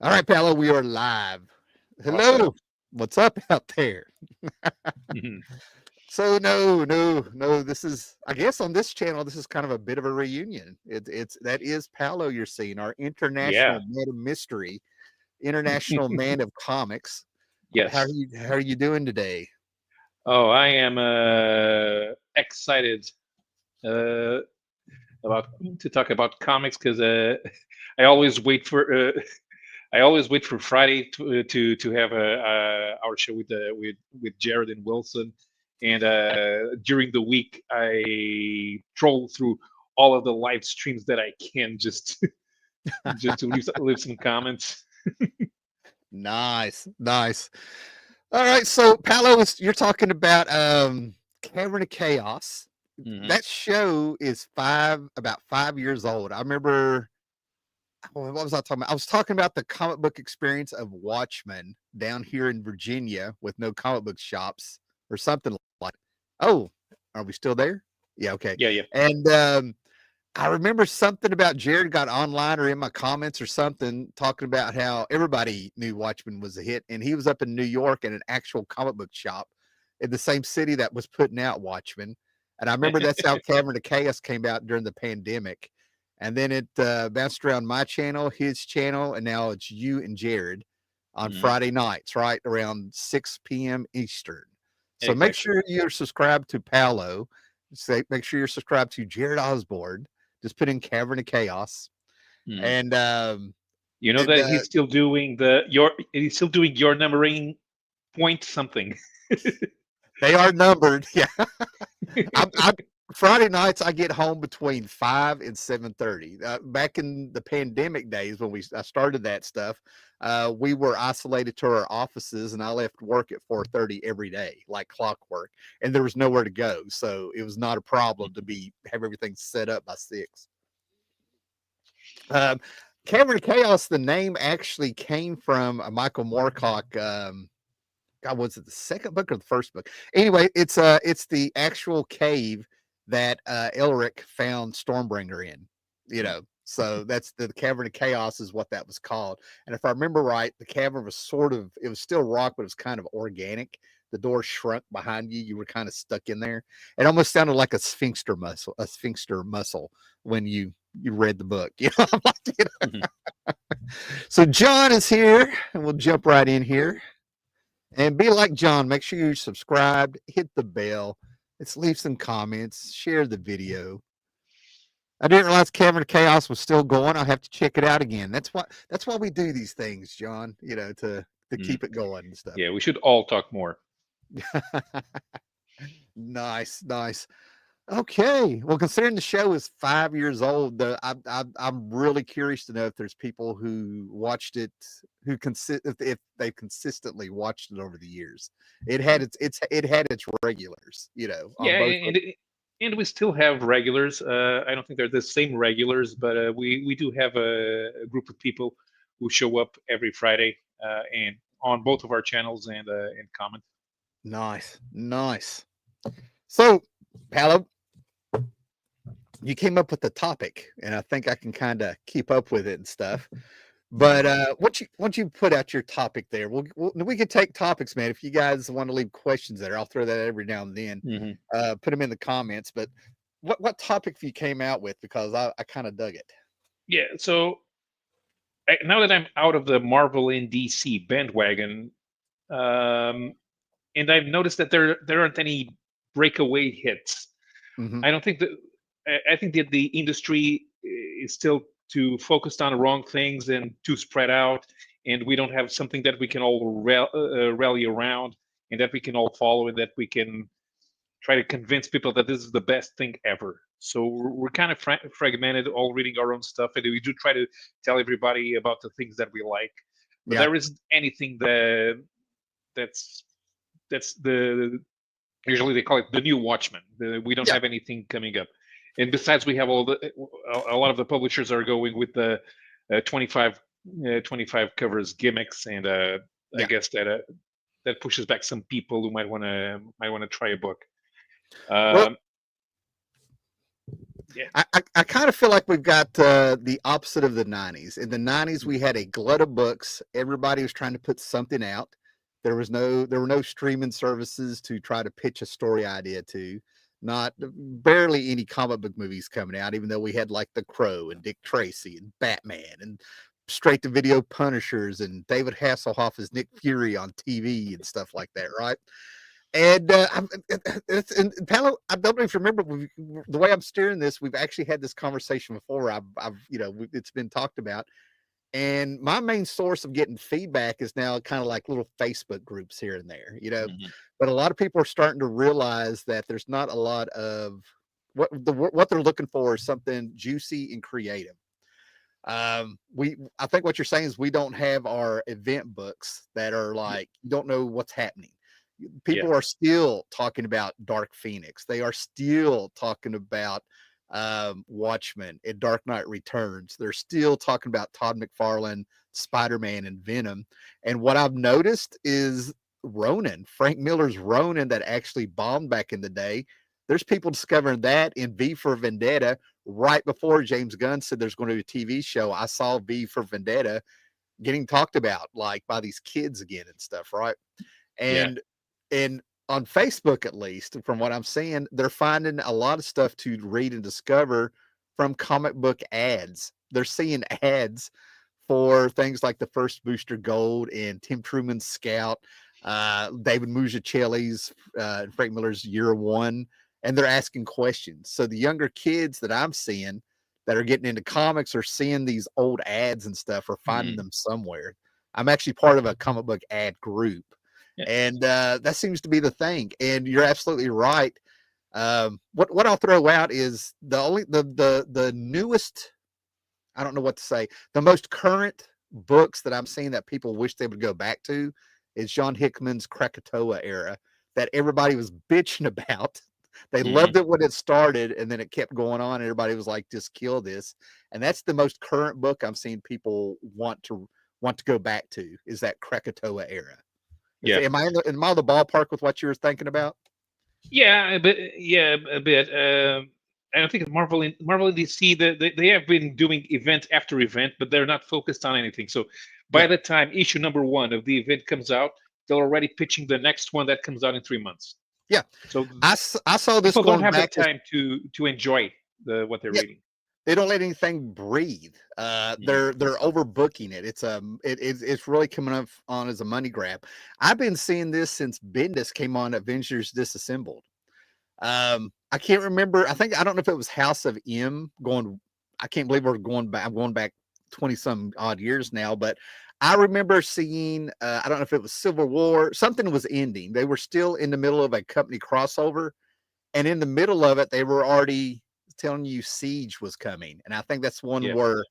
All right, Paulo, we are live. What's Hello. up? What's up out there? Mhm. So no. This is, I guess, on this channel. This is kind of a bit of a reunion. It's that is Paulo you're seeing, our Yeah. international man of mystery, international man of comics. How are Yes. you doing today? Oh, I am excited uh, about to talk about comics because I always wait for I always wait for Friday to have our show with Jared and Wilson, and during the week I troll through all of the live streams that I can just to leave some comments. Nice. All right, so Paulo, you're talking about Cavern of Chaos. Hmm. That show is about 5 years old. I remember. What was I talking about? I was talking about the comic book experience of Watchmen down here in Virginia with no comic book shops or something like. Oh, are we still there? Yeah, okay. Yeah, yeah. And I remember something about Jared got online or in my comments or something talking about how everybody knew Watchmen was a hit, and he was up in New York in an actual comic book shop in the same city that was putting out Watchmen. And I remember that's how Cavern of Chaos came out during the pandemic. And then it bounced around my channel, his channel, and now it's you and Jared on Mhm. Friday nights, right around 6 p.m. Eastern. So make Exactly. sure you're subscribed to Paolo. Say, make sure you're subscribed to Jared Osborne. Just put in Cavern of Chaos, Mhm. and You know and that he's still doing your numbering point something. they are numbered. Yeah, I Friday nights I get home between 5 and 7:30. Back in the pandemic days when I started that stuff, we were isolated to our offices, and I left work at 4:30 every day, like clockwork, and there was nowhere to go, so it was not a problem to be have everything set up by 6. Um, Cavern of Chaos, the name actually came from a Michael Moorcock. God, was it the second book or the first book? Anyway, it's the actual cave that Elric found Stormbringer in. You know, so that's the Cavern of Chaos is what that was called. And if I remember right, the cavern was it was still rock, but it was kind of organic. The door shrunk behind you. You were kind of stuck in there. It almost sounded like a sphinxter muscle when you read the book. You know, Mhm. so John is here, and we'll jump right in here. And be like John, make sure you're subscribed, hit the bell, let's leave some comments, share the video. I didn't realize Cavern of Chaos was still going. I'll have to check it out again. That's why we do these things, John, to Mhm. keep it going and stuff. Yeah, we should all talk more. Nice. Okay. Well, considering the show is 5 years old, I'm really curious to know if there's people who watched it if they've consistently watched it over the years. It had its regulars, on Yeah, both. and we still have regulars. I don't think they're the same regulars, but we do have a group of people who show up every Friday and on both of our channels and comment. Nice. So, Paolo, you came up with the topic, and I think I can kind of keep up with it and stuff. But Mhm. once you put out your topic there, we can take topics, man. If you guys want to leave questions there, I'll throw that every now and then. Mhm. Put them in the comments. But what topic you came out with? Because I kind of dug it. Yeah, so now that I'm out of the Marvel and DC bandwagon, um, and I've noticed that there aren't any breakaway hits. Hmm. I don't think that I think that the industry is still too focused on the wrong things and too spread out, and we don't have something that we can all rally around and that we can all follow and that we can try to convince people that this is the best thing ever. So we're kind of fragmented, all reading our own stuff, and we do try to tell everybody about the things that we like, but Yeah, there isn't anything that's that's the usually they call it the new Watchmen. We don't yeah, have anything coming up, and besides, we have a lot of the publishers are going with the 25 covers gimmicks, and I yeah. guess that pushes back some people who might want to try a book. Well, Um, Yeah. I kind of feel like we've got the opposite of the 90s. In the 90s, we had a glut of books. Everybody was trying to put something out. There were no streaming services to try to pitch a story idea to. Not barely any comic book movies coming out, even though we had like The Crow and Dick Tracy and Batman and straight to video Punishers and David Hasselhoff as Nick Fury on TV and stuff like that, right? And and Paolo, I don't know if you remember the way I'm steering this. We've actually had this conversation before. It's been talked about. And my main source of getting feedback is now kind of like little Facebook groups here and there, Mhm. But a lot of people are starting to realize that there's not a lot of what they're looking for is something juicy and creative. I think what you're saying is we don't have our event books that are Yeah. like you don't know what's happening. Yeah. People are still talking about Dark Phoenix. They are still talking about Watchmen and Dark Knight Returns. They're still talking about Todd McFarlane, Spider-Man, and Venom. And what I've noticed is Ronin, Frank Miller's Ronin, that actually bombed back in the day. There's people discovering that in V for Vendetta right before James Gunn said there's going to be a TV show. I saw V for Vendetta getting talked about like by these kids again and stuff, right? Yeah. And on Facebook, at least from what I'm seeing, they're finding a lot of stuff to read and discover from comic book ads. They're seeing ads for things like the first Booster Gold and Tim Truman's Scout, David Muzzicelli's and Frank Miller's Year One, and they're asking questions. So the younger kids that I'm seeing that are getting into comics are seeing these old ads and stuff or finding Mhm. them somewhere. I'm actually part of a comic book ad group, Yeah. and that seems to be the thing. And you're absolutely right. What I'll throw out is the newest. I don't know what to say. The most current books that I'm seeing that people wish they would go back to is John Hickman's Krakatoa era that everybody was bitching about. They Mhm. loved it when it started, and then it kept going on. And everybody was like, "Just kill this." And that's the most current book I'm seeing people want to go back to is that Krakatoa era. Yeah. Am I in the ballpark with what you were thinking about? Yeah, but yeah, a bit. I think Marvel and DC they have been doing event after event, but they're not focused on anything. So by Yeah, the time issue number one of the event comes out, they're already pitching the next one that comes out in 3 months. yeah. So I saw this people don't going have the back. time to enjoy what they're Yeah, reading. they don't let anything breathe. Mhm. They're overbooking it. It's really coming up on as a money grab. I've been seeing this since Bendis came on Avengers Disassembled. I can't remember. I don't know if it was House of M going. I can't believe we're going back. I'm going back 20 some odd years now, but I remember seeing. I don't know if it was Civil War. Something was ending. They were still in the middle of a company crossover, and in the middle of it, they were already telling you Siege was coming, and I think that's one Yeah. where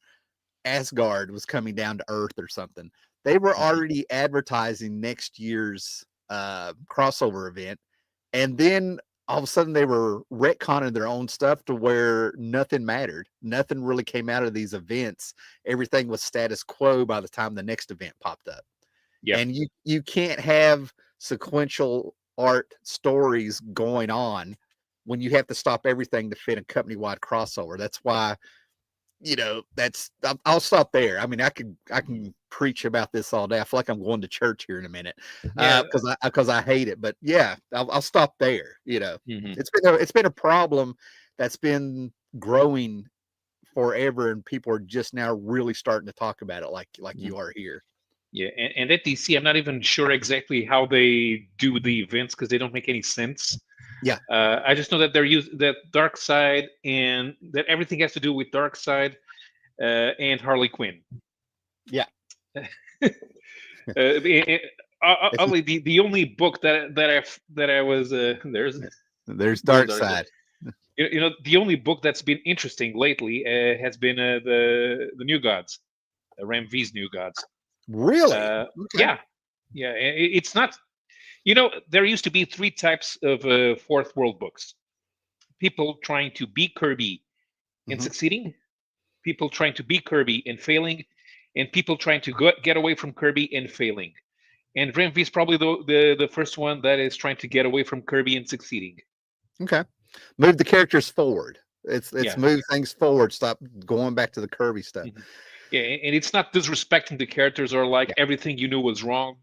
Asgard was coming down to Earth or something. They were Mhm. already advertising next year's crossover event, and then all of a sudden they were retconning their own stuff to where nothing mattered. Nothing really came out of these events. Everything was status quo by the time the next event popped up. Yeah. And you can't have sequential art stories going on when you have to stop everything to fit a company wide crossover. That's why I'll stop there. I mean, I can preach about this all day. I feel like I'm going to church here in a minute Yeah. because I hate it. But yeah, I'll stop there. Mhm. It's been a problem that's been growing forever, and people are just now really starting to talk about it like Mhm. you are here. Yeah, and at DC, I'm not even sure exactly how they do the events because they don't make any sense. Yeah, I just know that they're using that Dark Side and that everything has to do with Dark Side and Harley Quinn. yeah. It's Oddly, the only book that I was there's there's dark Dark Side. side. The only book that's been interesting lately has been the New Gods, Ram V's New Gods. Really? Uh, Okay. yeah, yeah. It's not. There used to be three types of fourth world books: people trying to be Kirby and Hmm. succeeding, people trying to be Kirby and failing, and people trying to get away from Kirby and failing. And Ram V is probably the first one that is trying to get away from Kirby and succeeding. Okay. Move the characters forward. It's Yeah. move things forward. Stop going back to the Kirby stuff. Mhm. Yeah, and it's not disrespecting the characters or like Yeah. everything you knew was wrong.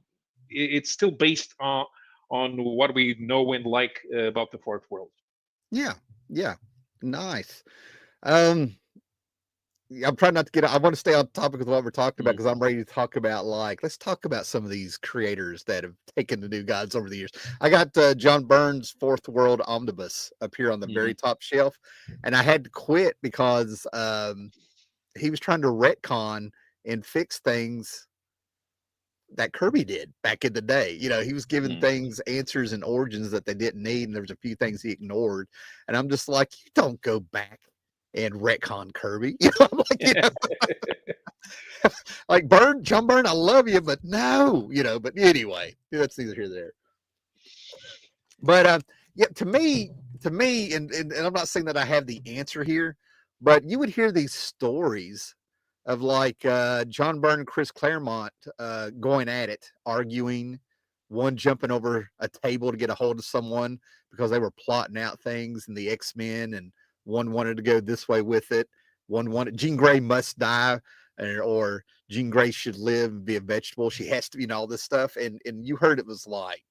It's still based on what we know and like about the fourth world. Yeah. Yeah. Nice. Um, I'm trying not to get. I want to stay on topic with what we're talking about Mhm. because I'm ready to talk about let's talk about some of these creators that have taken the new gods over the years. I got John Byrne's Fourth World Omnibus up here on the very Mhm. top shelf, and I had to quit because he was trying to retcon and fix things that Kirby did back in the day. He was giving Mhm. things answers and origins that they didn't need, and there was a few things he ignored. And I'm just like, you don't go back and retcon Kirby. I'm like, like John Byrne, I love you, but no, But anyway, that's neither here nor there. But yeah, to me, and I'm not saying that I have the answer here, but you would hear these stories of like John Byrne and Chris Claremont going at it, arguing, one jumping over a table to get a hold of someone because they were plotting out things and the X-Men, and one wanted to go this way with it. One wanted Jean Grey must die, or Jean Grey should live and be a vegetable. She has to, all this stuff. And you heard it was like,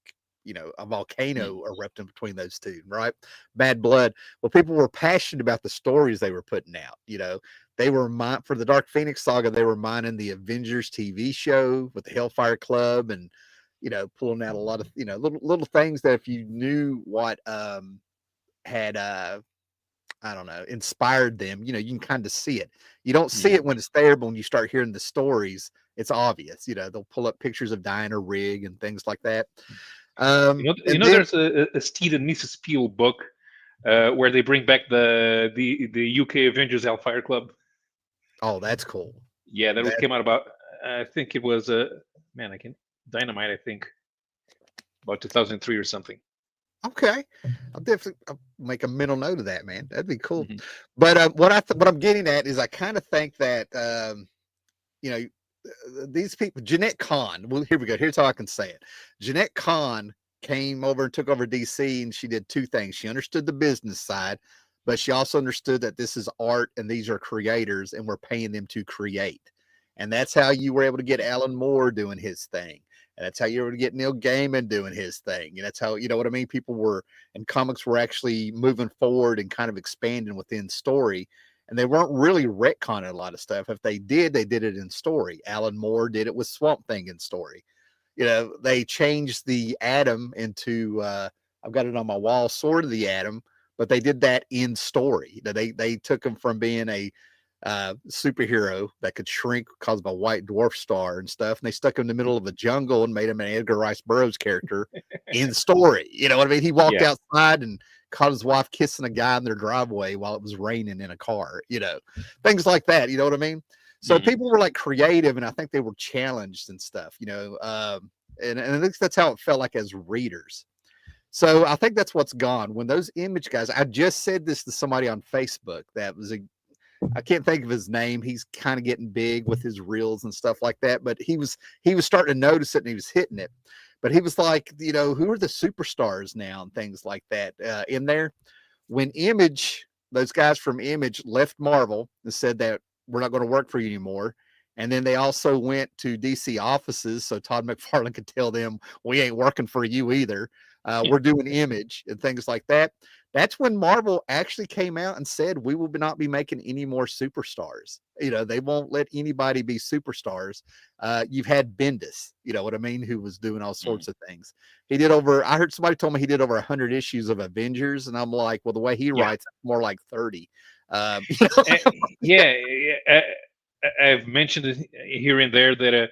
a volcano Mhm. erupting between those two, right? Bad blood. Well, people were passionate about the stories they were putting out. They were for the Dark Phoenix saga. They were mining the Avengers TV show with the Hellfire Club, and pulling out a lot of little things that if you knew what had I don't know, inspired them, you can kind of see it. You don't see Mhm. it when it's there, but when you start hearing the stories, it's obvious. They'll pull up pictures of Diana Rigg and things like that. You And know, then there's a Steed and Mrs. Peel book where they bring back the UK Avengers Hellfire Club. oh, that's cool. Yeah, that That came out about I think it was man, I can Dynamite. I think about 2003 or something. okay. I'll make a mental note of that, man. That'd be cool. Hmm. But what I'm getting at is I kind of think that you know these people, Jeanette Kahn. Well, here we go. Here's how I can say it. Jeanette Kahn came over and took over DC, and she did two things. She understood the business side, but she also understood that this is art and these are creators, and we're paying them to create. And that's how you were able to get Alan Moore doing his thing. And that's how you were able to get Neil Gaiman doing his thing. And that's how, you know what I mean? People were, and comics were actually moving forward and kind of expanding within story, and they weren't really retconning a lot of stuff. If they did it in story. Alan Moore did it with Swamp Thing in story. They changed the Atom into I've got it on my wall, Sword of the Atom, but they did that in story. They took him from being a superhero that could shrink because of a white dwarf star and stuff, and they stuck him in the middle of a jungle and made him an Edgar Rice Burroughs character in story. You know what I mean? He walked Yeah. outside and caught his wife kissing a guy in their driveway while it was raining in a car. Things like that. You know what I mean? So Hmm. people were like creative, and I think they were challenged and stuff. And I think that's how it felt like as readers. So I think that's what's gone. When those Image guys, I just said this to somebody on Facebook that was I can't think of his name. He's kind of getting big with his reels and stuff like that. But he was starting to notice it and he was hitting it. But he was like, who are the superstars now and things like that in there. When Image, those guys from Image left Marvel and said that we're not going to work for you anymore. And then they also went to DC offices so Todd McFarlane could tell them, we ain't working for you either. We're doing Image and things like that. That's when Marvel actually came out and said, we will not be making any more superstars. They won't let anybody be superstars. You've had Bendis, you know what I mean, who was doing all sorts of things. I heard somebody told me he did over 100 issues of Avengers. And I'm like, well, the way he Yeah. writes, more like 30. Uh, yeah. I've mentioned it here and there that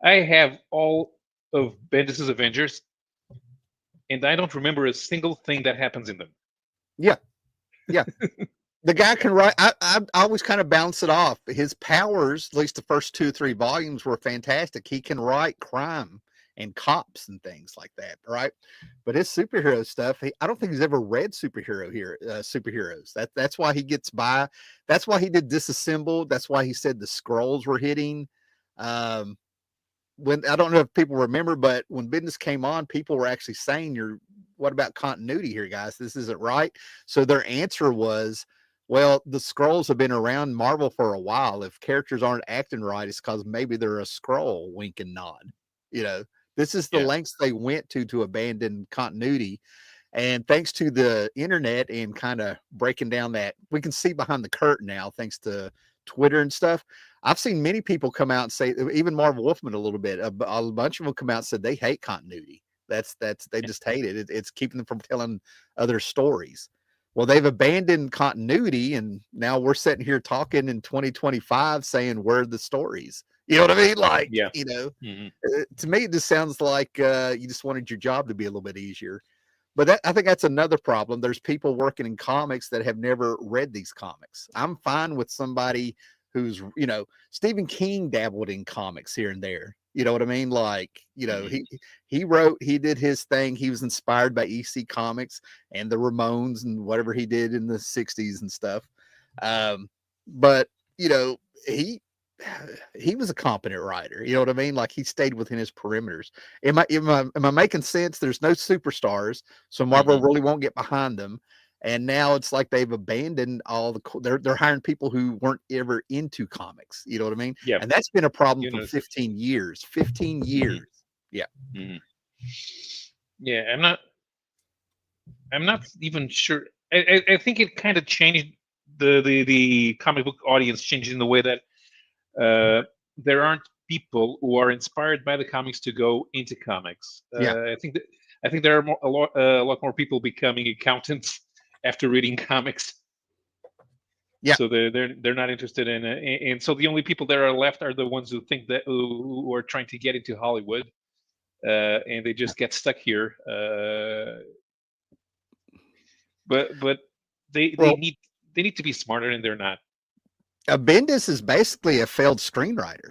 I have all of Bendis's Avengers, and I don't remember a single thing that happens in them. Yeah. Yeah. The guy can write. I always kind of bounce it off. His powers, at least the first 2 or 3 volumes, were fantastic. He can write crime and cops and things like that, right? But his superhero stuff, I don't think he's ever read superheroes. That's why he gets by. That's why he did Disassembled. That's why he said the scrolls were hitting. Um, when I don't know if people remember, but when business came on, people were actually saying, what about continuity here, guys? This isn't right." So their answer was, Well, the scrolls have been around Marvel for a while. If characters aren't acting right, it's because maybe they're a scroll, wink and nod. You know, this is the Yeah. lengths they went to abandon continuity. And thanks to the internet and kind of breaking down that, we can see behind the curtain now, thanks to Twitter and stuff. I've seen many people come out and say, even Marvel Wolfman a little bit, a bunch of them come out and said they hate continuity. That's they Yeah. just hate it. It's keeping them from telling other stories. Well, they've abandoned continuity, and now we're sitting here talking in 2025 saying where are the stories. You know what I mean? Like, Yeah. Hmm. to me, this sounds like you just wanted your job to be a little bit easier. But I think that's another problem. There's people working in comics that have never read these comics. I'm fine with somebody who's, Stephen King dabbled in comics here and there. You know what I mean? Like, Hmm. he did his thing. He was inspired by EC Comics and the Ramones and whatever he did in the 60s and stuff. But, you know, he he was a competent writer. You know what I mean? Like he stayed within his perimeters. Am I making sense? There's no superstars, so Marvel Hmm. really won't get behind them. And now it's like they've abandoned all they're hiring people who weren't ever into comics. You know what I mean? Yeah. And that's been a problem You for know. 15 years. 15 Hmm. years. Yeah. Hmm. Yeah. I'm not even sure. I think it kind of changed the comic book audience changed in the way that there aren't people who are inspired by the comics to go into comics. Yeah. I think there are a lot more people becoming accountants after reading comics. Yeah. So they're not interested in it, and so the only people that are left are the ones who think that who are trying to get into Hollywood, and they just get stuck here. But they they Well, need they need to be smarter, and they're not. Bendis is basically a failed screenwriter.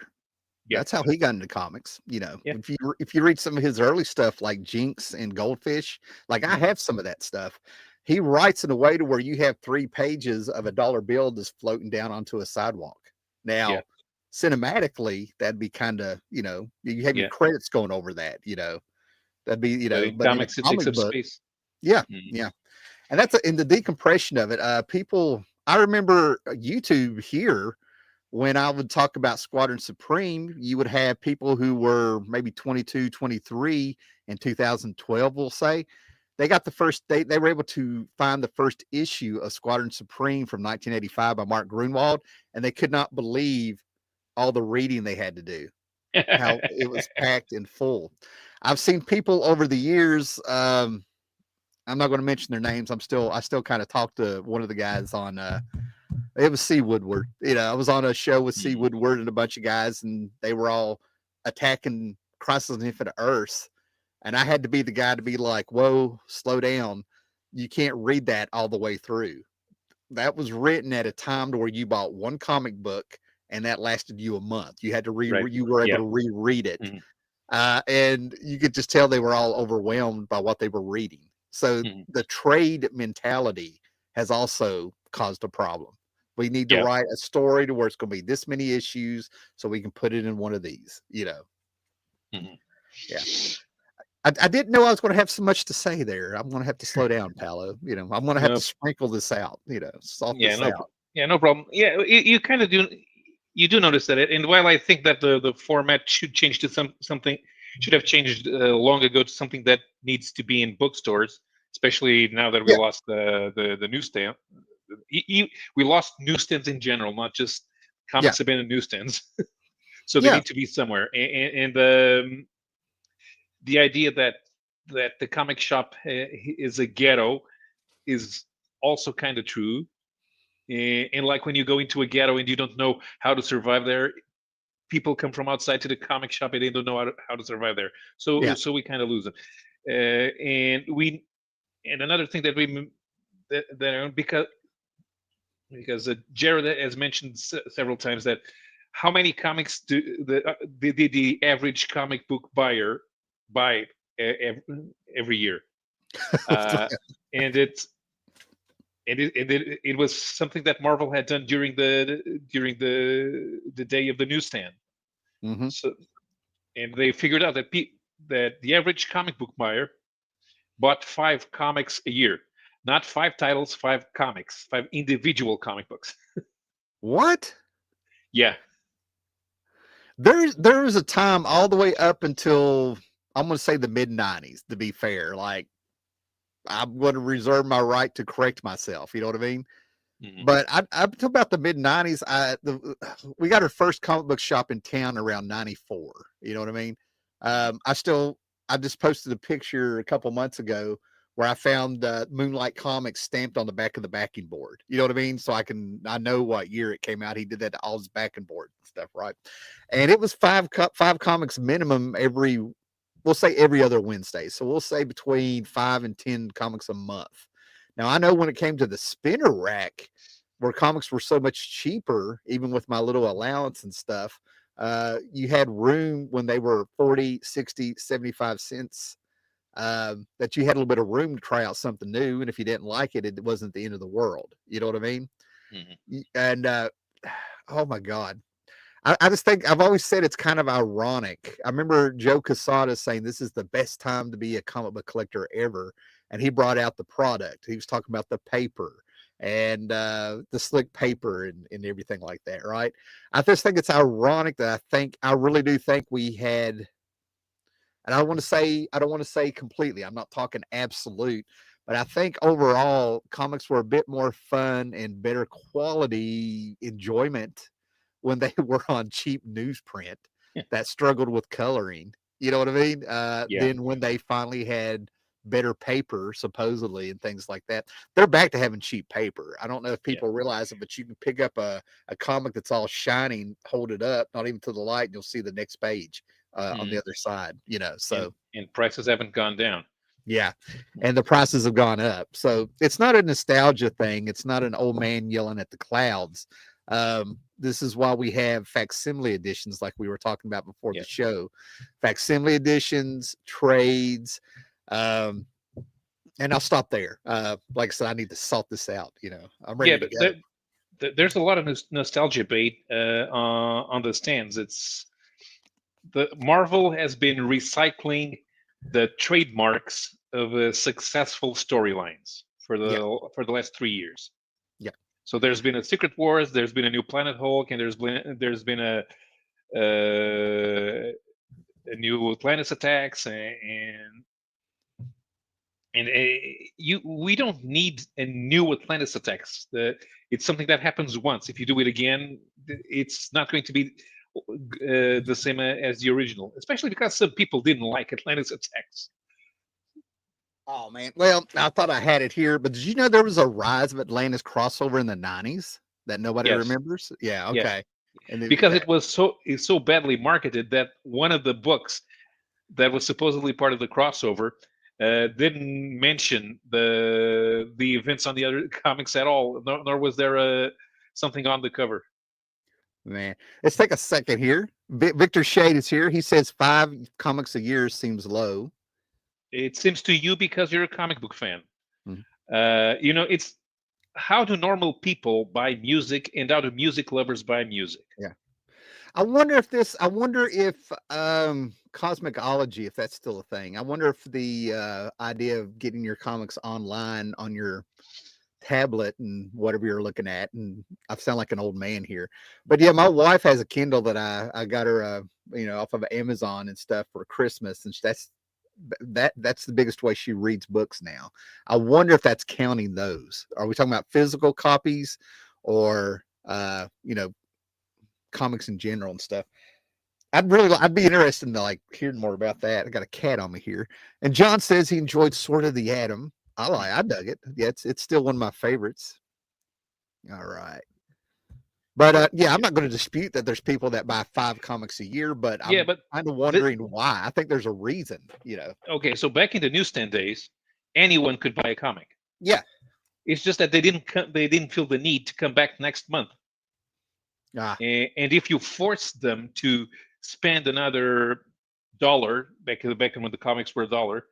Yeah, That's how he got into comics. yeah. If you read some of his early stuff like Jinx and Goldfish, like I Hmm. have some of that stuff. He writes in a way to where you have 3 pages of a dollar bill just floating down onto a sidewalk. Yeah, Now, cinematically, that'd be kind of, you have your yeah. credits going over that, that'd be, But in but in a comics, it takes comic up book, space. yeah, Hmm. yeah. And that's in the decompression of it. People, I remember YouTube here when I would talk about Squadron Supreme, you would have people who were maybe 22, 23 in 2012, we'll say. They got they were able to find the first issue of Squadron Supreme from 1985 by Mark Grunwald, and they could not believe all the reading they had to do, how it was packed and full. I've seen people over the years, I'm not going to mention their names. I still kind of talk to one of the guys on it was C. Woodward. I was on a show with C. Mhm. Woodward and a bunch of guys, and they were all attacking Crisis on Infinite Earths. And I had to be the guy to be like, whoa, slow down. You can't read that all the way through. That was written at a time to where you bought one comic book and that lasted you a month. You had to Right. you were able Yeah. to reread it. Mhm. And you could just tell they were all overwhelmed by what they were reading. So Mhm. the trade mentality has also caused a problem. We need to Yeah. write a story to where it's going to be this many issues so we can put it in one of these. Mhm. Yeah. I didn't know I was going to have so much to say there. I'm going to have to slow down, Paolo. I'm going to have to No. sprinkle this out, salt Yeah. this No. out. Yeah. No problem. Yeah. You kind of do. You do notice that, and while I think that the format should change to something should have changed long ago to something that needs to be in bookstores, especially now that we Yeah. lost the newsstand. We lost newsstands in general, not just Yeah. comics have been in newsstands, so they Yeah. need to be somewhere. And the idea that the comic shop is a ghetto is also kind of true. And like when you go into a ghetto and you don't know how to survive there, people come from outside to the comic shop and they don't know how to survive there. So Yeah. so we kind of lose them. And another thing that because Jared has mentioned several times that how many comics do the average comic book buyer buy every year, uh, and it was something that Marvel had done during the day of the newsstand. Hmm. So and they figured out that the average comic book buyer bought 5 comics a year. Not 5 titles, 5 comics, 5 individual comic books. What? Yeah. There was a time all the way up until I'm going to say the mid '90s. To be fair, like I'm going to reserve my right to correct myself. You know what I mean? Hmm. But up until about the mid '90s, we got our first comic book shop in town around '94. You know what I mean? Hmm. I still I just posted a picture a couple months ago where I found Moonlight Comics stamped on the back of the backing board. You know what I mean? So I know what year it came out. He did that to all his backing board stuff, right? And it was five comics minimum every, we'll say every other Wednesday. So we'll say between 5 and 10 comics a month. Now I know when it came to the spinner rack, where comics were so much cheaper, even with my little allowance and stuff, you had room when they were 40, 60, 75 cents, that you had a little bit of room to try out something new. And if you didn't like it, it wasn't the end of the world. You know what I mean? Hmm. And oh my God. I just think I've always said it's kind of ironic. I remember Joe Quesada saying this is the best time to be a comic book collector ever. And he brought out the product. He was talking about the paper and the slick paper and everything like that, right? I just think it's ironic that I really do think we had, and I don't want to say completely, I'm not talking absolute, but I think overall comics were a bit more fun and better quality enjoyment when they were on cheap newsprint that struggled with coloring. You know what I mean? Yeah. Then when they finally had better paper, supposedly, and things like that, they're back to having cheap paper. I don't know if Yeah. people realize it, but you can pick up a comic that's all shining, hold it up, not even to the light, and you'll see the next page on the Hmm. other side. You know, And so and prices haven't gone down. yeah, and the prices have gone up. So it's not a nostalgia thing. It's not an old man yelling at the clouds. This is why we have facsimile editions, like we were talking about before the Yeah. show. Facsimile editions, trades, um, and I'll stop there. Like I said, I need to salt this out. You know, I'm Yeah, ready to but go. there's a lot of nostalgia bait on the stands. It's the Marvel has been recycling the trademarks of successful storylines Yeah, for the last 3 years. yeah. So there's been a Secret Wars, there's been a new Planet Hulk, and there's been uh, a new Atlantis attacks, and you we don't need a new Atlantis attacks. It's something that happens once. If you do it again, it's not going to be the same as the original, especially because some people didn't like Atlantis attacks. Oh man. Well, I thought I had it here, but did you know there was a Rise of Atlantis crossover in the '90s that nobody Yes, remembers? Yeah. yeah, Okay. And because that, it's so badly marketed that one of the books that was supposedly part of the crossover didn't mention the events on the other comics at all, nor was there something on the cover. man, let's take a second here. Victor Shade is here. He says 5 comics a year seems low. It seems to you because you're a comic book fan. Mhm. It's how do normal people buy music and how do music lovers buy music? Yeah. I wonder if cosmicology, if that's still a thing. I wonder if the idea of getting your comics online on your tablet and whatever you're looking at, and I sound like an old man here, but yeah, my wife has a Kindle that I got her off of Amazon and stuff for Christmas, and that's the biggest way she reads books now. I wonder if that's counting those. Are we talking about physical copies or comics in general and stuff? I'd be interested in like hearing more about that. I got a cat on me here, and John says he enjoyed Sword of the Atom. I dug it. Yeah, it's still one of my favorites. All right. But But yeah, I'm not going to dispute that there's people that buy 5 comics a year, but yeah, I'm but kind of the, wondering why. I think there's a reason. okay, so back in the newsstand days, anyone could buy a comic. Yeah. It's just that they didn't feel the need to come back next month. Ah, And if you force them to spend another dollar back when the comics were a dollar,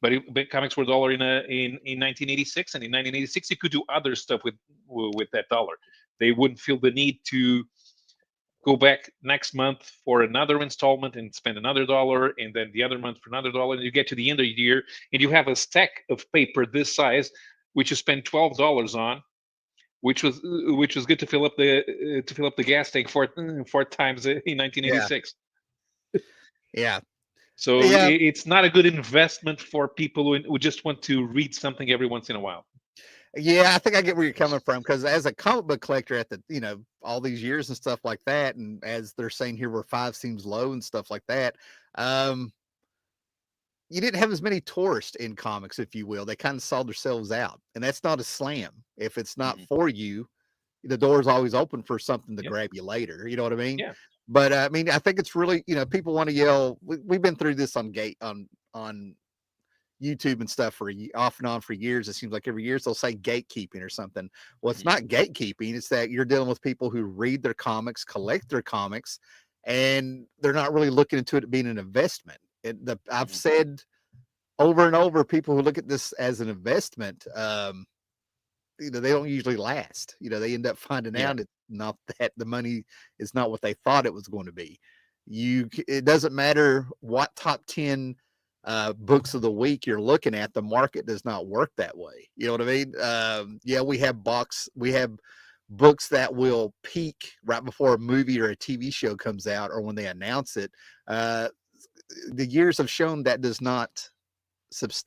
but comics were a dollar in 1986, and in 1986 you could do other stuff with that dollar. They wouldn't feel the need to go back next month for another installment and spend another dollar, and then the other month for another dollar, and you get to the end of the year and you have a stack of paper this size which you spend $12 on, which was good to fill up the gas tank four times in Yeah. 1986. Yeah. So Yeah. it's not a good investment for people who just want to read something every once in a while. Yeah, I think I get where you're coming from because as a comic book collector at the, all these years and stuff like that, and as they're saying here, where five seems low and stuff like that, um, you didn't have as many tourists in comics, if you will. They kind of saw themselves out, and that's not a slam. If it's not Hmm. for you, the door's always open for something to Yep. grab you later. You know what I mean? Yeah. But I mean, I think it's really, people want to yell. We've been through this on YouTube and stuff for off and on for years. It seems like every year they'll say gatekeeping or something. Well, it's Hmm. not gatekeeping. It's that you're dealing with people who read their comics, collect their comics, and they're not really looking into it being an investment. I've Hmm. said over and over, people who look at this as an investment, they don't usually last. They end up finding Yeah. out it's not that the money is not what they thought it was going to be. It doesn't matter what top 10 books of the week you're looking at, the market does not work that way. You know what I mean? Yeah, we have books that will peak right before a movie or a TV show comes out or when they announce it. Uh, the years have shown that does not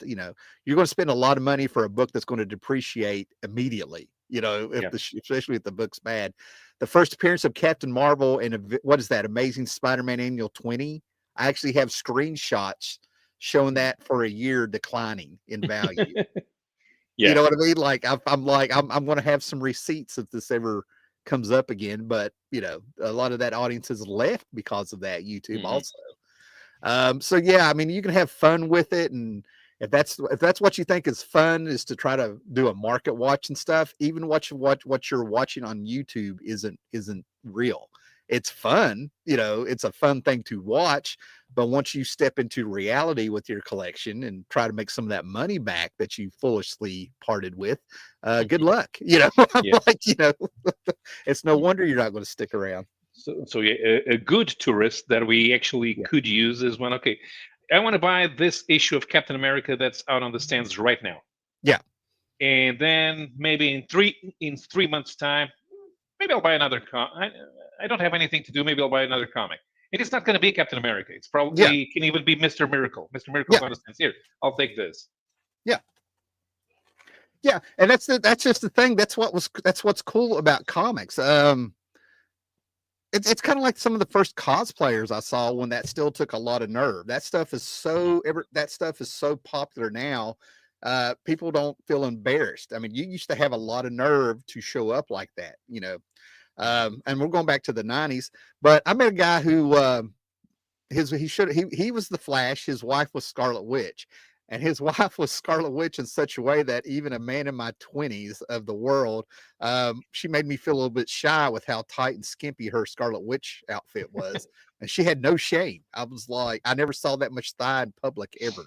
you're going to spend a lot of money for a book that's going to depreciate immediately. Yeah. Especially if the book's bad. The first appearance of Captain Marvel in what is that, Amazing Spider-Man Annual 20? I actually have screenshots showing Mhm. that for a year declining in value. You Yeah. know what I mean? Like I'm going to have some receipts if this ever comes up again. But a lot of that audience has left because of that YouTube Hmm. also. So yeah, I mean, you can have fun with it, and if that's what you think is fun, is to try to do a market watch and stuff. Even what you're watching on YouTube isn't real. It's fun, it's a fun thing to watch. But once you step into reality with your collection and try to make some of that money back that you foolishly parted with, good luck. I'm Yeah. like, it's no wonder you're not going to stick around. So yeah, a good tourist that we actually Yeah, could use is when, okay, I want to buy this issue of Captain America that's out on the stands right now, yeah, and then maybe in 3 months' time, maybe I'll buy another. I don't have anything to do. Maybe I'll buy another comic. And it's not going to be Captain America. It's yeah, probably can even be Mr. Miracle. Mr. Miracle's yeah, on the stands here. I'll take this. yeah. Yeah, and that's just the thing. That's what's cool about comics. It's kind of like some of the first cosplayers I saw when that still took a lot of nerve. Hmm. That stuff is so popular now. People don't feel embarrassed. I mean, you used to have a lot of nerve to show up like that. Hmm. And we're going back to the '90s. But I met a guy who he was the Flash. His wife was Scarlet Witch, and his wife was Scarlet Witch in such a way that even a man in my 20s of the world, she made me feel a little bit shy with how tight and skimpy her Scarlet Witch outfit was, and she had no shame. I was like, I never saw that much thigh in public ever.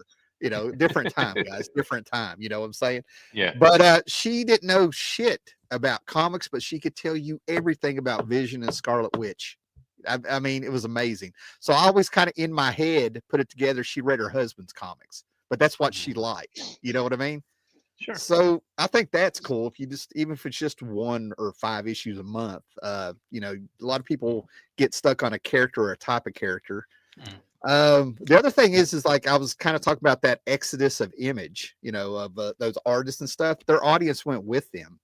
Different time, guys, different time. You know what I'm saying? Yeah. But she didn't know shit about comics, but she could tell you everything about Vision and Scarlet Witch. I mean, it was amazing. So I always kind of in my head put it together. She read her husband's comics, but that's what she Hmm. liked. You know what I mean? Sure. So I think that's cool. If you even if it's just 1 or 5 issues a month, a lot of people get stuck on a character or a type of character. Mhm. The other thing is like I was kind of talking about that exodus of image, of those artists and stuff. Their audience went with them.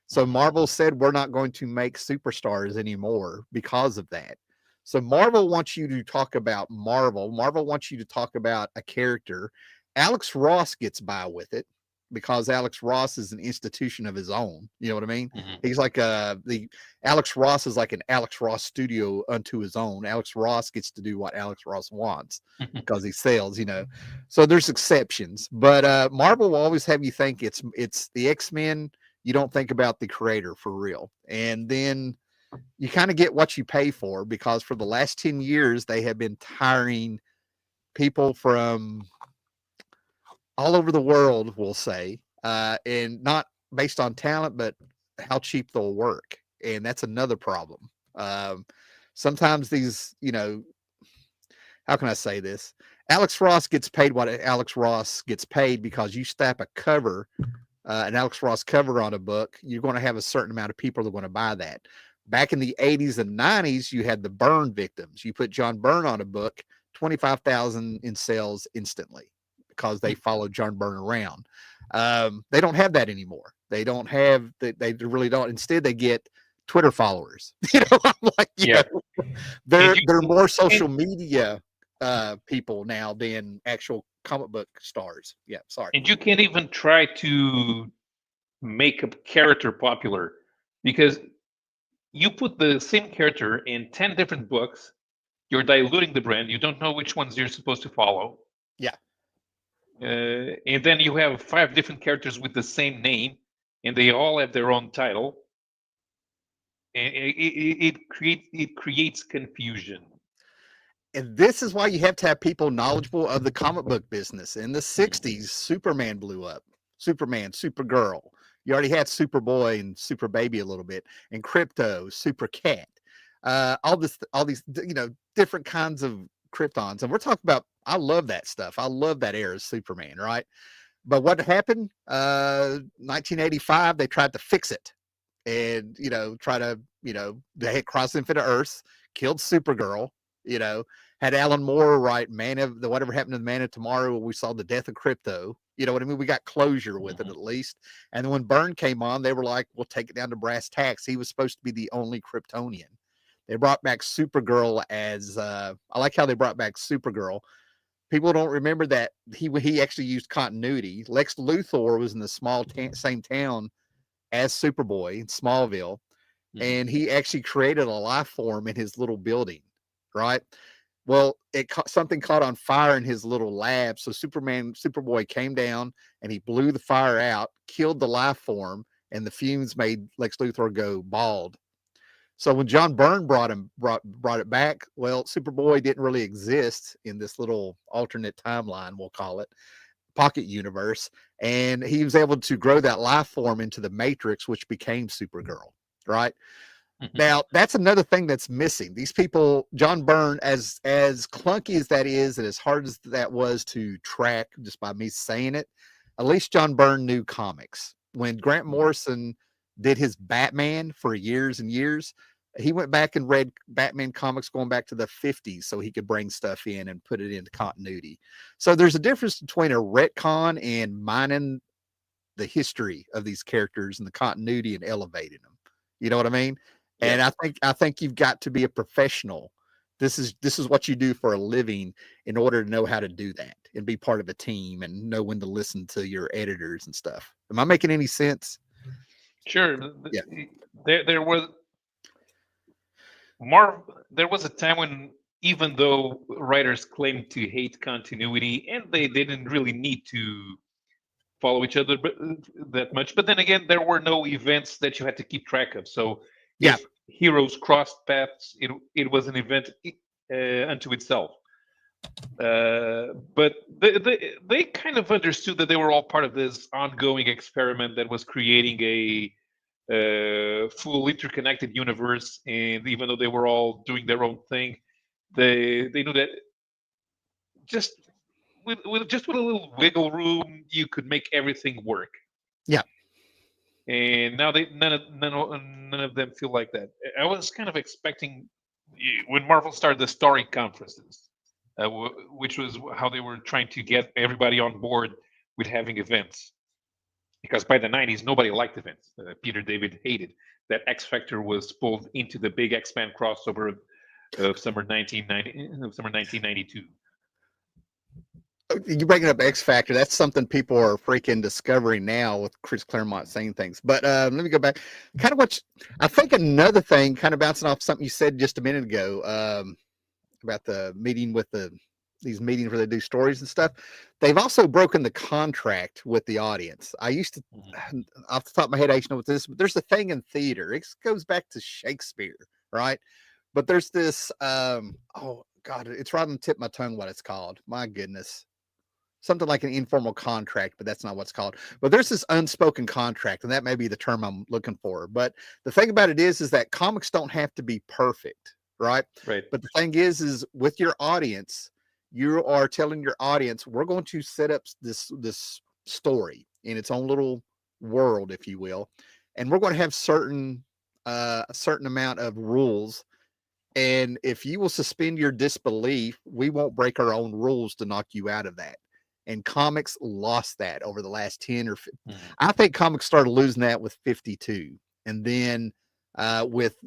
So Hmm. Marvel said, we're not going to make superstars anymore because of that. So Marvel wants you to talk about Marvel. Marvel wants you to talk about a character. Alex Ross gets by with it because Alex Ross is an institution of his own. You know what I mean? Hmm. He's like the Alex Ross is like an Alex Ross studio unto his own. Alex Ross gets to do what Alex Ross wants because he sells. So there's exceptions, but Marvel will always have you think it's the X-Men. You don't think about the creator for real. And then you kind of get what you pay for because for the last 10 years, they have been hiring people from all over the world, we'll say, and not based on talent, but how cheap they'll work. And that's another problem. Sometimes how can I say this? Alex Ross gets paid what Alex Ross gets paid because you stamp a cover an Alex Ross cover on a book, you're going to have a certain amount of people that are going to buy that. Back in the 80s and 90s, you had the Byrne victims. You put John Byrne on a book, 25,000 in sales instantly because they followed John Byrne around. They don't have that anymore. They don't have, they really don't. Instead, they get Twitter followers. I'm like, Yeah. And they're you more and, social media people now than actual comic book stars. Yeah, sorry. and you can't even try to make a character popular because you put the same character in 10 different books, you're diluting the brand, you don't know which ones you're supposed to follow. Yeah. And then you have 5 different characters with the same name, and they all have their own title. And it creates confusion. And this is why you have to have people knowledgeable of the comic book business. In the 60s, Superman blew up. Superman, Supergirl. You already had Superboy and Super Baby a little bit, and Crypto, Super Cat. All these, different kinds of Kryptons. And we're talking about, I love that stuff. I love that era of Superman, right? But what happened? 1985, they tried to fix it and, they had Cross Infinite Earths, killed Supergirl, you know, had Alan Moore write Man of the Whatever Happened to the Man of Tomorrow. We saw the death of Crypto. You know what I mean? We got closure with it Mhm. at least. And then when Byrne came on, they were like, we'll take it down to brass tacks. He was supposed to be the only Kryptonian. They brought back Supergirl as I like how they brought back Supergirl. People don't remember that he actually used continuity. Lex Luthor was in the same town as Superboy in Smallville, Mhm. and he actually created a life form in his little building, right? Well, something caught on fire in his little lab, so Superboy came down and he blew the fire out, killed the life form, and the fumes made Lex Luthor go bald. So when John Byrne brought it back, well, Superboy didn't really exist in this little alternate timeline, we'll call it, pocket universe, and he was able to grow that life form into the Matrix, which became Supergirl, right? Mhm. Now, that's another thing that's missing. These people, John Byrne, as clunky as that is, and as hard as that was to track just by me saying it, at least John Byrne knew comics. When Grant Morrison did his Batman for years and years, he went back and read Batman comics going back to the 50s so he could bring stuff in and put it into continuity. So there's a difference between a retcon and mining the history of these characters and the continuity and elevating them. You know what I mean? Yeah. And I think you've got to be a professional. This is what you do for a living in order to know how to do that and be part of a team and know when to listen to your editors and stuff. Am I making any sense? Sure. Yeah. There was Marv. There was a time when, even though writers claimed to hate continuity, and they didn't really need to follow each other that much, but then again, there were no events that you had to keep track of. So Yeah. if heroes crossed paths, it was an event unto itself. But they kind of understood that they were all part of this ongoing experiment that was creating a full interconnected universe. And even though they were all doing their own thing, they knew that just with a little wiggle room, you could make everything work. Yeah. And now none of them feel like that. I was kind of expecting, when Marvel started the story conferences, which was how they were trying to get everybody on board with having events. Because by the 90s, nobody liked events. Peter David hated that X Factor was pulled into the big X-Men crossover of summer 1992. You bringing up X Factor, that's something people are freaking discovering now with Chris Claremont saying things. But let me go back. Kind of I think another thing, kind of bouncing off something you said just a minute ago, about the meeting with these meetings where they do stories and stuff. They've also broken the contract with the audience. I used to, Mhm. off the top of my head, I used to know what this, but there's a thing in theater. It goes back to Shakespeare, right? But there's this, oh God, it's right on the tip of my tongue what it's called. My goodness. Something like an informal contract, but that's not what's called. But there's this unspoken contract, and that may be the term I'm looking for. But the thing about it is that comics don't have to be perfect, right? Right. But the thing is with your audience, you are telling your audience, we're going to set up this story in its own little world, if you will, and we're going to have a certain amount of rules. And if you will suspend your disbelief, we won't break our own rules to knock you out of that. And comics lost that over the last 10 or 15. Mhm. I think comics started losing that with 52. And then with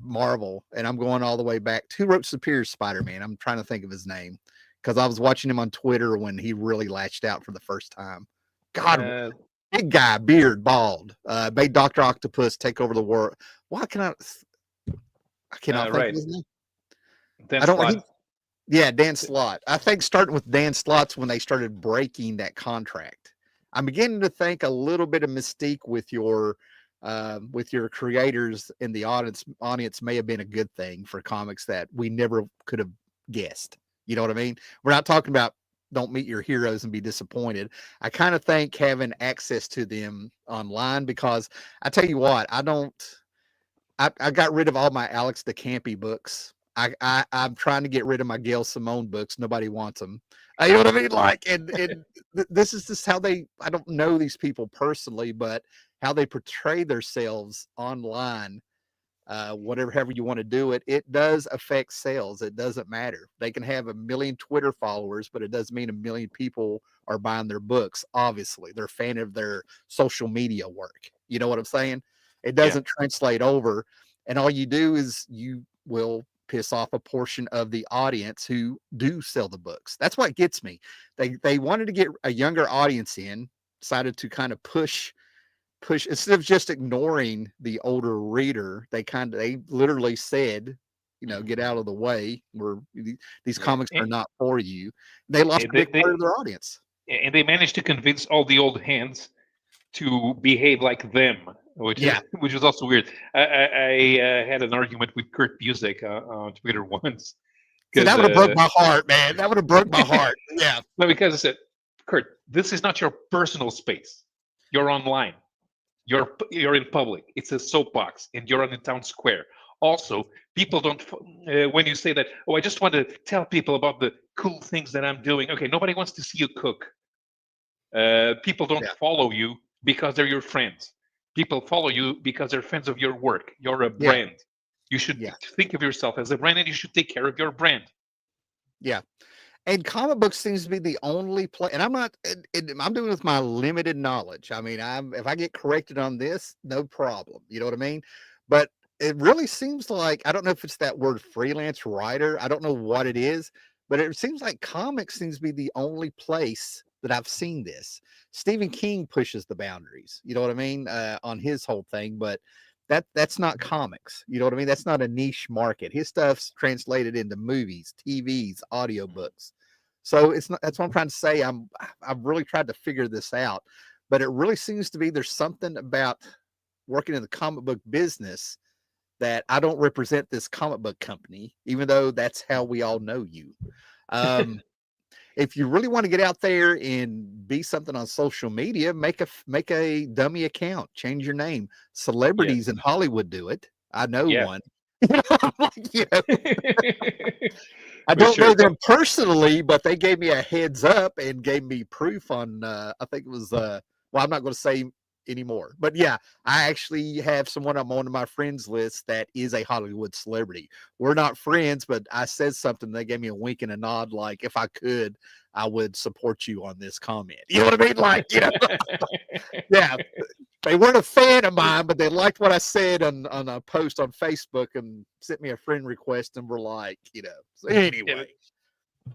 Marvel, and I'm going all the way back. Who wrote Superior Spider-Man? I'm trying to think of his name because I was watching him on Twitter when he really latched out for the first time. God, Uh, big guy, beard, bald, made Dr. Octopus take over the world. Why can I cannot think of right. his name. Dan I don't know. Slott. Yeah, Dan Slott. I think starting with Dan Slott's when they started breaking that contract. I'm beginning to think a little bit of mystique with your creators in the audience may have been a good thing for comics that we never could have guessed. You know what I mean? We're not talking about don't meet your heroes and be disappointed. I kind of think having access to them online because I tell you what, I got rid of all my Alex DeCampi books. I'm trying to get rid of my Gail Simone books. Nobody wants them. You know what I mean? Like, and this is just how they. I don't know these people personally, but how they portray themselves online, whatever, however you want to do it, it does affect sales. It doesn't matter. They can have a million Twitter followers, but it doesn't mean a million people are buying their books. Obviously, they're a fan of their social media work. You know what I'm saying? It Yeah. doesn't translate over, and all you do is you will piss off a portion of the audience who do sell the books. That's what gets me. They wanted to get a younger audience in, decided to kind of push instead of just ignoring the older reader. They literally said, Mhm. get out of the way. These Yeah. comics are not for you. They lost And a big part of their audience. they managed to convince all the old hands to behave like them, which is Yeah. which is also weird. I had an argument with Kurt Busiek on Twitter once See, because that would have broke my heart, man. That would have broke my heart. Yeah. no, because I said, Kurt, this is not your personal space. You're online. You're in public. It's a soapbox, and you're on the town square. Also, people don't. When you say that, oh, I just want to tell people about the cool things that I'm doing. Okay, nobody wants to see you cook. People don't Yeah. follow you because they're your friends. People follow you because they're fans of your work. You're a Yeah. brand. You should Yeah. think of yourself as a brand, and you should take care of your brand. Yeah. And comic books seems to be the only play. And I'm not. I'm doing it with my limited knowledge. I mean, if I get corrected on this, no problem. You know what I mean? But it really seems like I don't know if it's that word freelance writer. I don't know what it is, but it seems like comics seems to be the only place that I've seen this. Stephen King pushes the boundaries. You know what I mean on his whole thing, but that's not comics. You know what I mean? That's not a niche market. His stuff's translated into movies, TVs, audiobooks. So it's not that's what I'm trying to say. I've really tried to figure this out, but it really seems to be there's something about working in the comic book business that I don't represent this comic book company, even though that's how we all know you. Um, if you really want to get out there and be something on social media, make a dummy account, change your name. Celebrities Yes. in Hollywood do it. I know Yeah. one. You know, I For don't know sure. them personally, but they gave me a heads up and gave me proof on. I think it was. Well, I'm not going to say anymore, but yeah, I actually have someone I'm on my friends list that is a Hollywood celebrity. We're not friends, but I said something. They gave me a wink and a nod, like if I could, I would support you on this comment. You know what I mean? Like, yeah, they weren't a fan of mine, but they liked what I said on a post on Facebook and sent me a friend request and were like, So Yeah, anyway,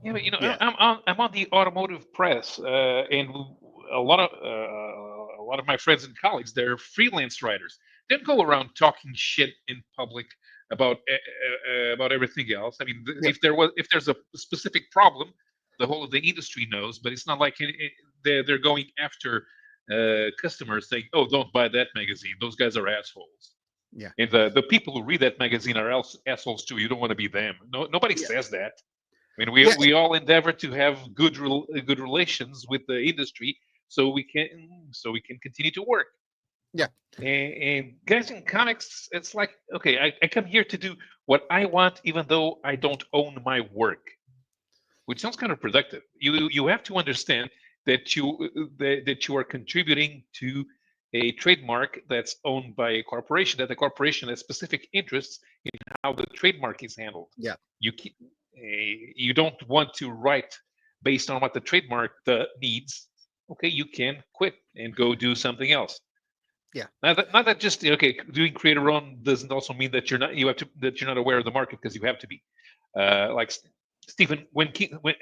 yeah, but yeah, I'm on the automotive press, and a lot of my friends and colleagues, they're freelance writers. They don't go around talking shit in public about everything else. I mean, yeah, if there's a specific problem, the whole of the industry knows, but it's not like they're going after customers saying, "Oh, don't buy that magazine. Those guys are assholes." yeah, And the people who read that magazine are assholes too. You don't want to be them. No, nobody yeah, says that. I mean, we yeah, we all endeavor to have good relations with the industry, so we can continue to work. yeah, And guys in comics, it's like, okay, I come here to do what I want, even though I don't own my work, which sounds kind of productive. You have to understand that you are contributing to a trademark that's owned by a corporation, that the corporation has specific interests in how the trademark is handled. Yeah. You you don't want to write based on what the trademark needs. Okay, you can quit and go do something else. Yeah. Not that just okay, doing creator own doesn't also mean that you're not aware of the market, because you have to be. Like Stephen, when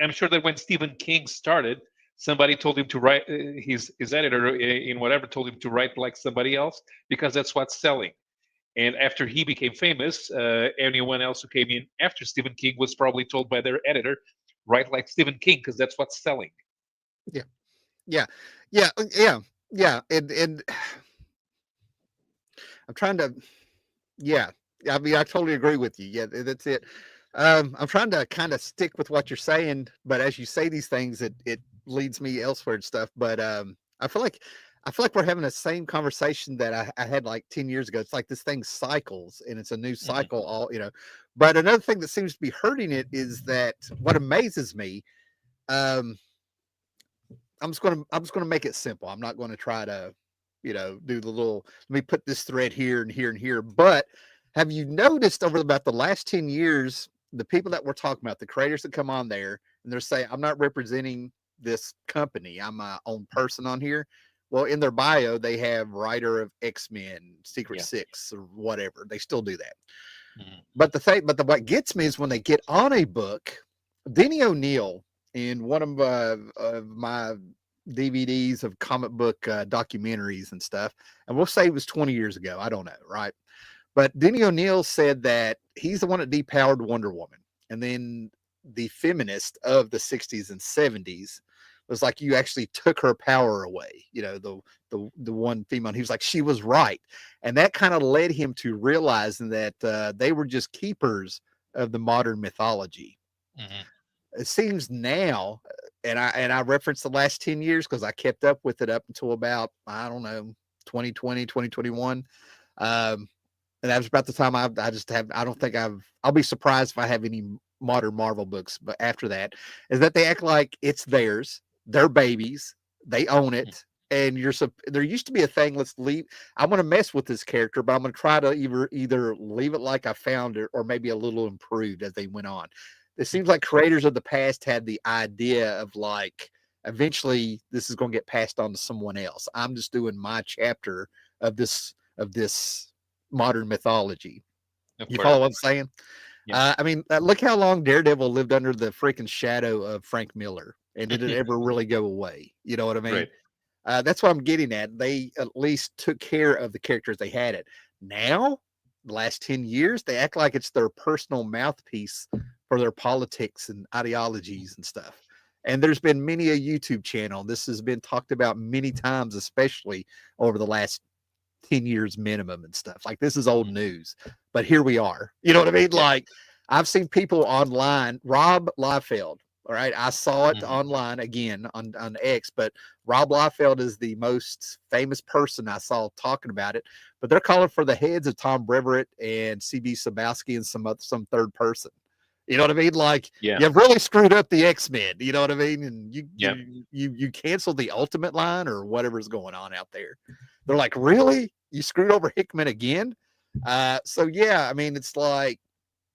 I'm sure that when Stephen King started, somebody told him to write. His editor in whatever told him to write like somebody else, because that's what's selling. And after he became famous, anyone else who came in after Stephen King was probably told by their editor, write like Stephen King, because that's what's selling. Yeah. Yeah. Yeah. Yeah. Yeah. And I'm trying to, yeah. I mean, I totally agree with you. Yeah, that's it. I'm trying to kind of stick with what you're saying, but as you say these things, it leads me elsewhere and stuff. But I feel like we're having the same conversation that I had like 10 years ago. It's like this thing cycles and it's a new Mhm. cycle, all you know. But another thing that seems to be hurting it is that what amazes me, um, I'm just gonna make it simple. I'm not gonna try to, do the little let me put this thread here and here and here. But have you noticed over about the last 10 years, the people that we're talking about, the creators that come on there and they're saying, I'm not representing this company, I'm my own person on here. Well, in their bio, they have writer of X-Men, Secret Yeah. Six, or whatever. They still do that. Mhm. But what gets me is when they get on a book, Denny O'Neil in one of my DVDs of comic book documentaries and stuff, and we'll say it was 20 years ago. I don't know, right? But Denny O'Neil said that he's the one that depowered Wonder Woman, and then the feminist of the 60s and 70s was like, you actually took her power away. The one female. He was like, she was right, and that kind of led him to realizing that they were just keepers of the modern mythology. Mhm. It seems now, and I referenced the last 10 years because I kept up with it up until about, I don't know, 2020, 2021. And that was about the time I just have, I don't think I'll be surprised if I have any modern Marvel books, but after that, is that they act like it's theirs, their babies, they own Mhm. it. And there used to be a thing, let's leave. I want to mess with this character, but I'm going to try to either leave it like I found it or maybe a little improved as they went on. It seems like creators of the past had the idea of like, eventually this is going to get passed on to someone else. I'm just doing my chapter of this modern mythology. Of You course. follow what I'm saying? Yeah. I mean, look how long Daredevil lived under the freaking shadow of Frank Miller, and did it ever really go away? You know what I mean? Right. That's what I'm getting at. They at least took care of the characters they had it. Now, the last 10 years, they act like it's their personal mouthpiece for their politics and ideologies and stuff. And there's been many a YouTube channel. This has been talked about many times, especially over the last 10 years minimum and stuff. Like, this is old Mhm. news, but here we are. You know what I mean? Yeah. Like, I've seen people online, Rob Liefeld. All right. I saw it Mhm. online again on X, but Rob Liefeld is the most famous person I saw talking about it. But they're calling for the heads of Tom Brevoort and CB Sabowski and some third person. You know what I mean? Like, Yeah. you've really screwed up the X-Men. You know what I mean? And you Yeah. you canceled the Ultimate line or whatever's going on out there. They're like, really? You screwed over Hickman again? So yeah, I mean, it's like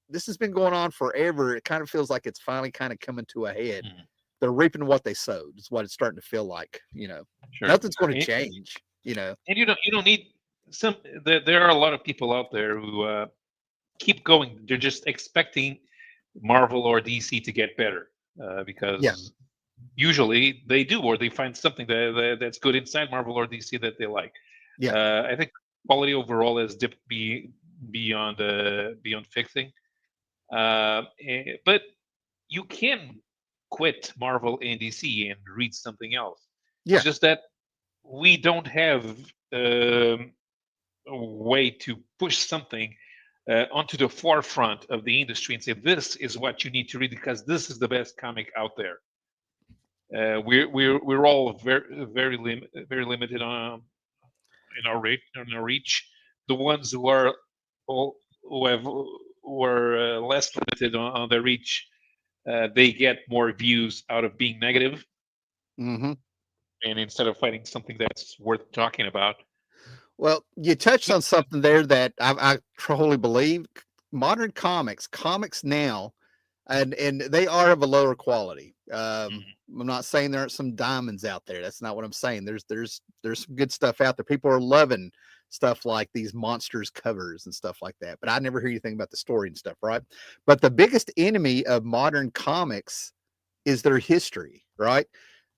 this has been going on forever. It kind of feels like it's finally kind of coming to a head. Mhm. They're reaping what they sowed. Is what it's starting to feel like. Sure. Nothing's going to And, change. and you don't need some. There are a lot of people out there who keep going. They're just expecting Marvel or DC to get better, Yeah, because usually they do, or they find something that's good inside Marvel or DC that they like. yeah, I think quality overall has dipped beyond fixing. But you can quit Marvel and DC and read something else. It's yeah, just that we don't have um, a way to push something onto the forefront of the industry and say this is what you need to read because this is the best comic out there. We're all very limited on in our reach. The ones who are who have who are less limited on their reach, they get more views out of being negative, mm-hmm, and instead of finding something that's worth talking about. Well, you touched on something there that I totally believe. Modern comics now, and they are of a lower quality. Mhm. I'm not saying there aren't some diamonds out there. That's not what I'm saying. There's some good stuff out there. People are loving stuff like these monsters covers and stuff like that. But I never hear anything about the story and stuff, right? But the biggest enemy of modern comics is their history, right?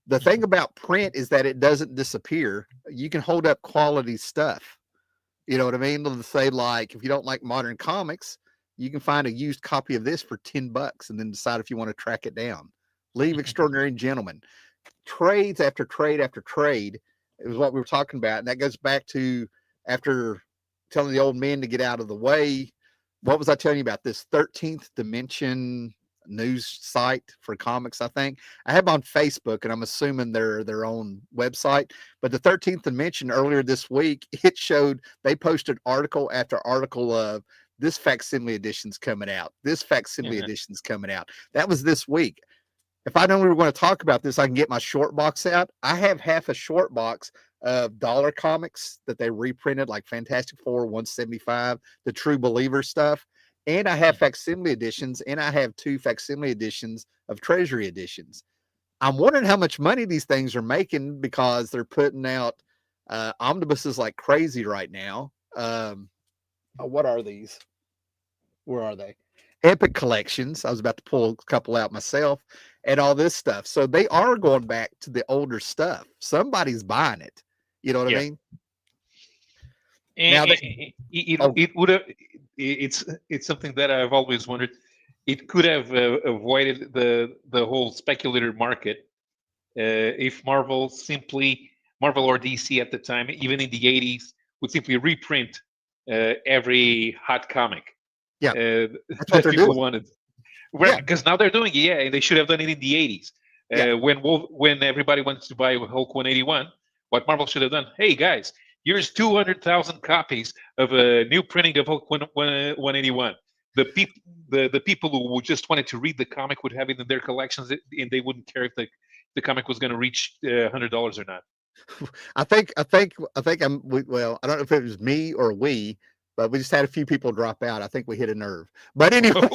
The thing Mhm. about print is that it doesn't disappear. You can hold up quality stuff. You know what I mean? To say like, if you don't like modern comics, you can find a used copy of this for $10 and then decide if you want to track it down. Leave Extraordinary Gentlemen. Trades after trade after trade is what we were talking about. And that goes back to after telling the old men to get out of the way. What was I telling you about this 13th dimension news site for comics? I think I have on Facebook, and I'm assuming they're their own website. But the 13th dimension earlier this week, it showed they posted article after article of this facsimile edition's coming out. This facsimile Uh-huh. edition's coming out. That was this week. If I know we were going to talk about this, I can get my short box out. I have half a short box of dollar comics that they reprinted, like Fantastic Four 175, the True Believer stuff. And I have Mhm. facsimile editions, and I have two facsimile editions of Treasury editions. I'm wondering how much money these things are making because they're putting out omnibuses like crazy right now. What are these? Where are they? Epic collections. I was about to pull a couple out myself and all this stuff. So they are going back to the older stuff. Somebody's buying it. You know what I Yeah. mean? Now they It oh it would have. It's something that I've always wondered. It could have avoided the whole speculator market if Marvel or DC at the time, even in the 80s, would simply reprint every hot comic yeah, uh, that's what that they're people doing. wanted. Yeah, Because now they're doing it, yeah, and they should have done it in the 80s. yeah. When everybody wants to buy Hulk 181, what Marvel should have done, hey guys, here's 200,000 copies of a new printing of Hulk 181. The people the people who just wanted to read the comic would have it in their collections, and they wouldn't care if the comic was going to reach $100 or not. I think well, I don't know if it was me or we, but we just had a few people drop out. I think we hit a nerve. But anyway,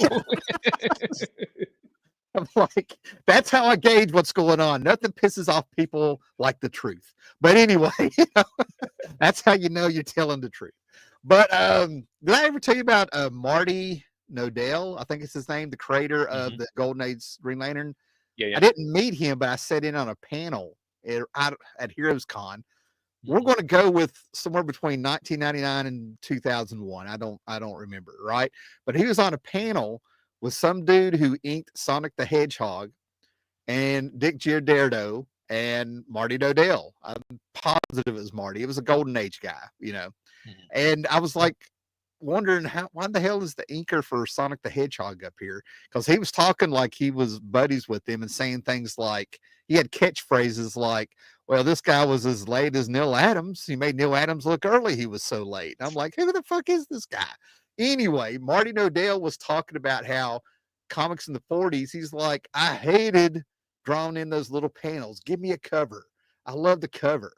I'm like, that's how I gauge what's going on. Nothing pisses off people like the truth. But anyway, that's how you know you're telling the truth. But did I ever tell you about Marty Nodell? I think it's his name, the creator of Hmm. the Golden Age Green Lantern. Yeah, I yeah. didn't meet him, but I sat in on a panel at Heroes Con. We're Hmm. going to go with somewhere between 1999 and 2001. I don't remember, right? But he was on a panel with some dude who inked Sonic the Hedgehog and Dick Giordano and Marty Dodell. I'm positive it was Marty. It was a Golden Age guy. Hmm. And I was like wondering why the hell is the inker for Sonic the Hedgehog up here? Because he was talking like he was buddies with him and saying things like he had catchphrases like, well, this guy was as late as Neil Adams. He made Neil Adams look early. He was so late. And I'm like, who the fuck is this guy? Anyway, Marty Nodell was talking about how comics in the 40s, he's like, I hated drawing in those little panels. Give me a cover. I love the cover.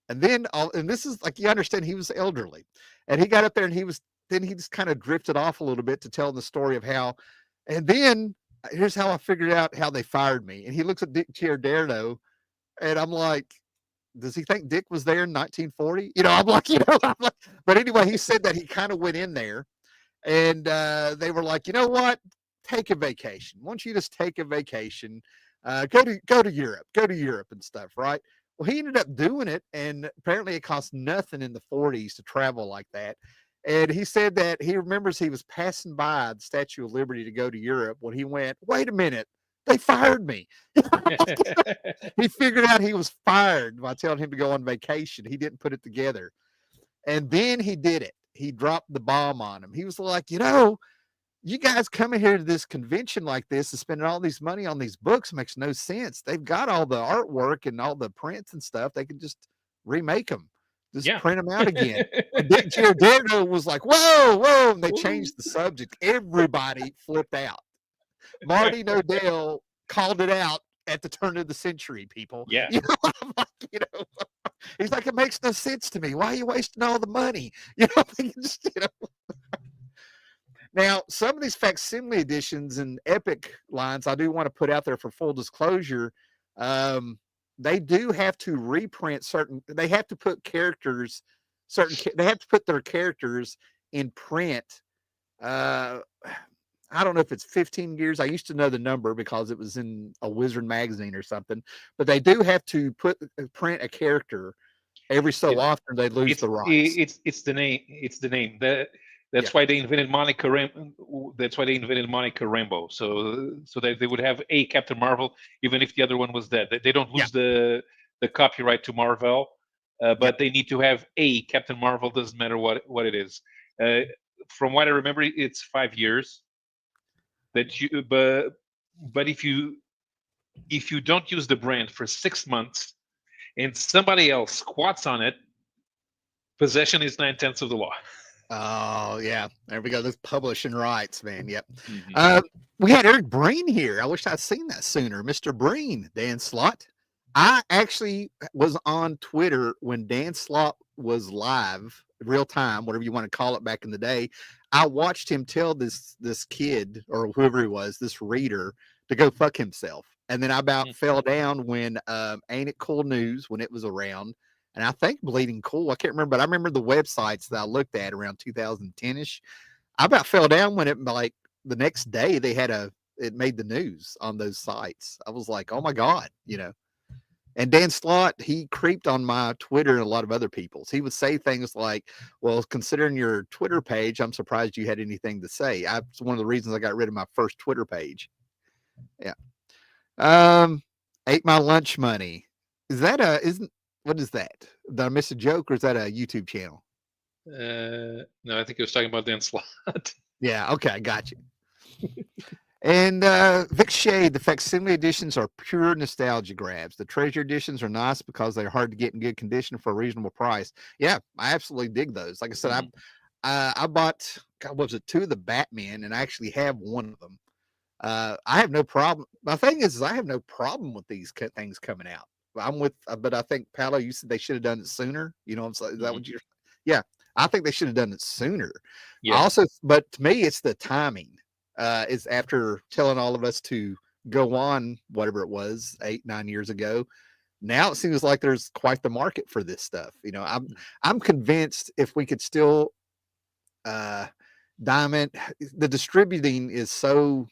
And this is like, you understand, he was elderly. And he got up there and then he just kind of drifted off a little bit to tell the story of how, and then here's how I figured out how they fired me. And he looks at Dick Giordano and I'm like, does he think Dick was there in 1940? I'm like, I'm like, but anyway, he said that he kind of went in there and they were like, you know what? Take a vacation. Why don't you just take a vacation? Go to Europe and stuff, right? Well, he ended up doing it, and apparently it cost nothing in the 40s to travel like that. And he said that he remembers he was passing by the Statue of Liberty to go to Europe when he went, wait a minute, they fired me. He figured out he was fired by telling him to go on vacation. He didn't put it together. And then he did it. He dropped the bomb on him. He was like, you guys coming here to this convention like this and spending all these money on these books makes no sense. They've got all the artwork and all the prints and stuff. They can just remake them, just Yeah. print them out again. And Dick Giordano was like, whoa, whoa. And they changed the subject. Everybody flipped out. Marty Nodell called it out at the turn of the century, people. Yeah. I'm like, He's like, it makes no sense to me. Why are you wasting all the money? You know, just, Now, some of these facsimile editions and epic lines I do want to put out there for full disclosure. Um, they do have to reprint certain, they have to put characters, they have to put their characters in print. Uh, I don't know if it's 15 years. I used to know the number because it was in a Wizard magazine or something, but they do have to print a character every so It, often. They lose it's the rights. it's the name. It's the name. Yeah. That's why they invented Monica That's why they invented Monica Rambeau. So that they would have a Captain Marvel, even if the other one was dead. They don't Yeah. lose the copyright to Marvel, Yeah. but they need to have a Captain Marvel. Doesn't matter what it is. Uh, from what I remember, it's 5 years that you. But if you don't use the brand for 6 months and somebody else squats on it, possession is 9/10 of the law. Oh, yeah. There we go. Those publishing rights, man. Yep. Mm-hmm. We had Eric Breen here. I wish I'd seen that sooner. Mr. Breen, Dan Slott. I actually was on Twitter when Dan Slott was live, real time, whatever you want to call it back in the day. I watched him tell this kid or whoever he was, this reader, to go fuck himself. And then I about fell down when Ain't It Cool News, when it was around. And I think Bleeding Cool, I can't remember, but I remember the websites that I looked at around 2010-ish. I about fell down when it, like, the next day it made the news on those sites. I was like, oh my God, And Dan Slott, he creeped on my Twitter and a lot of other people's. He would say things like, well, considering your Twitter page, I'm surprised you had anything to say. It's one of the reasons I got rid of my first Twitter page. Yeah. Ate my lunch money. What is that? Did I miss a joke or is that a YouTube channel? No, I think he was talking about Dan Slott. Yeah. Okay. I got you. And Vic Shade, the facsimile editions are pure nostalgia grabs. The treasure editions are nice because they're hard to get in good condition for a reasonable price. Yeah, I absolutely dig those. Like I said, I bought, God, what was it, 2 of the Batman, and I actually have one of them. I have no problem. My thing is I have no problem with these things coming out. But I think, Paulo, you said they should have done it sooner. You know what I'm saying? Is that what you're? Yeah, I think they should have done it sooner. Yeah. But to me, it's the timing. Is after telling all of us to go on whatever it was 8-9 years ago. Now it seems like there's quite the market for this stuff. I'm convinced if we could still diamond, the distributing is so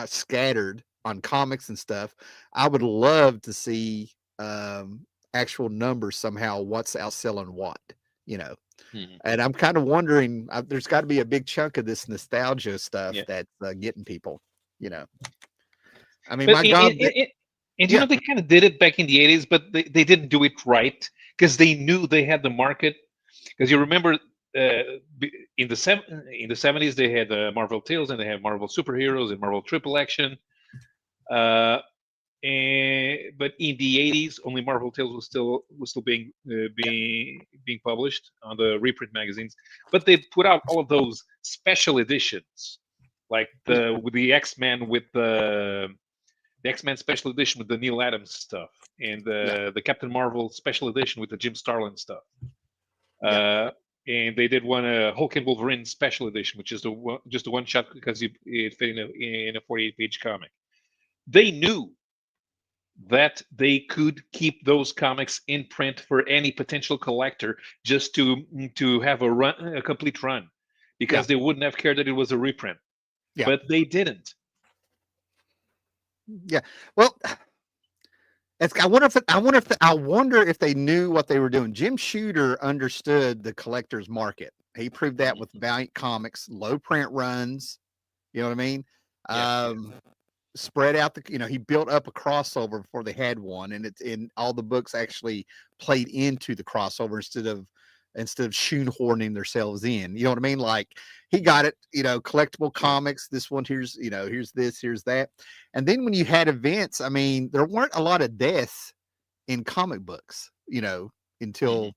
scattered on comics and stuff. I would love to see actual numbers somehow. What's outselling what, And I'm kind of wondering, there's got to be a big chunk of this nostalgia stuff that's getting people, I mean, but my God. they kind of did it back in the 80s, but they didn't do it right because they knew they had the market. Because you remember in the 70s, they had Marvel Tales and they had Marvel Superheroes and Marvel Triple Action. But in the 80s, only Marvel Tales was still being published on the reprint magazines. But they put out all of those special editions, like with the X-Men with the X-Men special edition with the Neil Adams stuff, and the Captain Marvel special edition with the Jim Starlin stuff. And they did one Hulk and Wolverine special edition, which is just a one shot because it fit in a 48-page comic. They knew that they could keep those comics in print for any potential collector just to have a complete run, because they wouldn't have cared that it was a reprint. But they didn't. Yeah. Well, I wonder if they knew what they were doing. Jim Shooter understood the collector's market. He proved that with Valiant Comics, low print runs. You know what I mean? Spread out he built up a crossover before they had one, and it's in all the books actually played into the crossover instead of shoehorning themselves in. You know what I mean? Like, he got it, collectible comics. This one, here's this, here's that. And then when you had events, I mean, there weren't a lot of deaths in comic books, until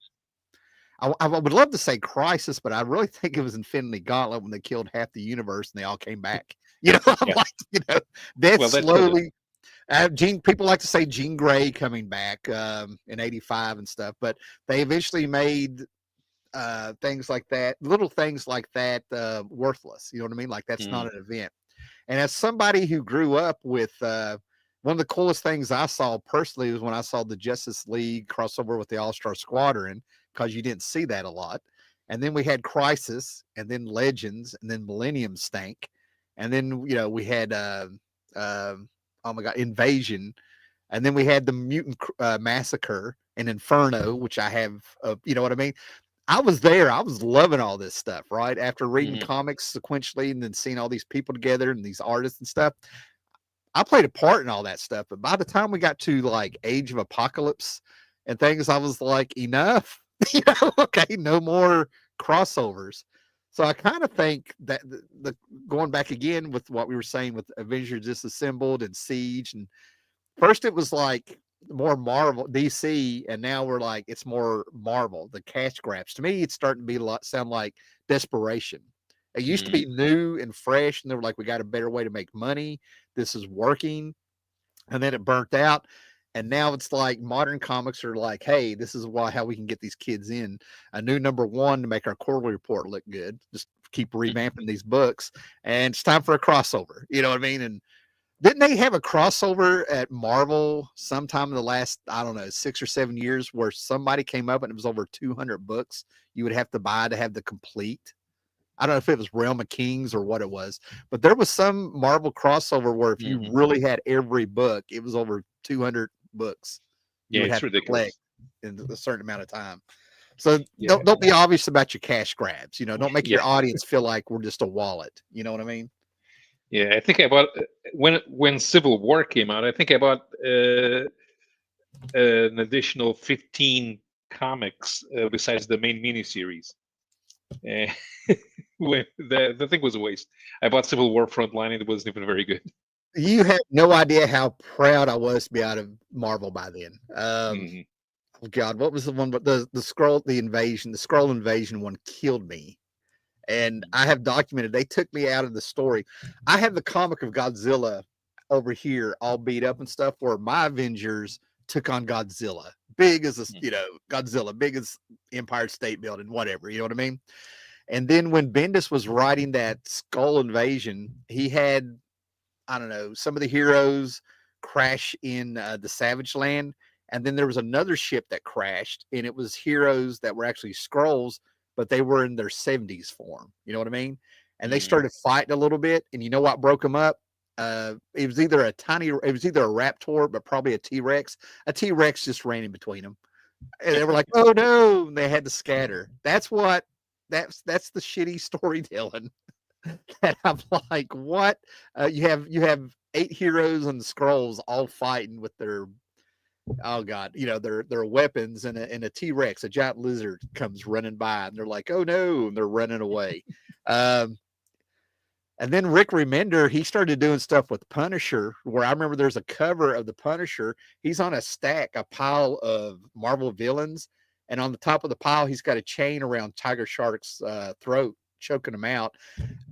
I would love to say Crisis, but I really think it was Infinity Gauntlet when they killed half the universe and they all came back. I'm like, death slowly. People like to say Jean Grey coming back in '85 and stuff, but they eventually made things like that, little things like that, worthless. You know what I mean? Like that's not Mm, an event. And as somebody who grew up with one of the coolest things I saw personally was when I saw the Justice League crossover with the All Star Squadron, because you didn't see that a lot. And then we had Crisis, and then Legends, and then Millennium Stank, and then we had uh, oh my god, Invasion, and then we had the Mutant Massacre and Inferno, which I have. You know what I mean? I was there. I was loving all this stuff, right? After reading mhm, comics sequentially and then seeing all these people together and these artists and stuff, I played a part in all that stuff. But by the time we got to like Age of Apocalypse and things, I was like, enough. Okay, no more crossovers. So I kind of think that the going back again with what we were saying with Avengers Disassembled and Siege, and first it was like more Marvel DC, and now we're like it's more Marvel, the cash grabs. To me, it's starting to be a lot sound like desperation. It used to mm, be new and fresh, and they were like, we got a better way to make money. This is working, and then it burnt out. And now it's like modern comics are like, hey, this is why how we can get these kids in a new number one to make our quarterly report look good. Just keep revamping these books, and it's time for a crossover. You know what I mean? And didn't they have a crossover at Marvel sometime in the last, I don't know, 6 or 7 years where somebody came up and it was over 200 books you would have to buy to have the complete? I don't know if it was Realm of Kings or what it was, but there was some Marvel crossover where if you mhm. really had every book, it was over 200 books you Yeah, would it's have to collect ridiculous. in a certain amount of time. So Yeah, don't be obvious about your cash grabs. Don't make yeah, your audience feel like we're just a wallet. You know what I mean? yeah. I think I bought when Civil War came out. I think I bought an additional 15 comics besides the main miniseries. Uh, when the thing was a waste. I bought Civil War Frontline, and it wasn't even very good. You have no idea how proud I was to be out of Marvel by then. Hmm. Oh God, what was the one? But the scroll invasion one killed me. And I have documented they took me out of the story. I have the comic of Godzilla over here, all beat up and stuff, where my Avengers took on Godzilla, big as Godzilla, big as Empire State Building, whatever. You know what I mean? And then when Bendis was writing that Skull Invasion, he had, I don't know, some of the heroes crash in the Savage Land. And then there was another ship that crashed, and it was heroes that were actually scrolls, but they were in their 70s form. You know what I mean? And they Hmm. started fighting a little bit. And you know what broke them up? It was either a Raptor, but probably a T Rex. A T Rex just ran in between them. And they were like, oh no, and they had to scatter. That's the shitty storytelling. And I'm like, what? You have 8 heroes and the scrolls all fighting with their, oh god, their weapons, and a T Rex, a giant lizard, comes running by, and they're like, oh no, and they're running away. Um, and then Rick Remender, he started doing stuff with Punisher, where I remember there's a cover of the Punisher. He's on a pile of Marvel villains, and on the top of the pile, he's got a chain around Tiger Shark's throat, choking him out.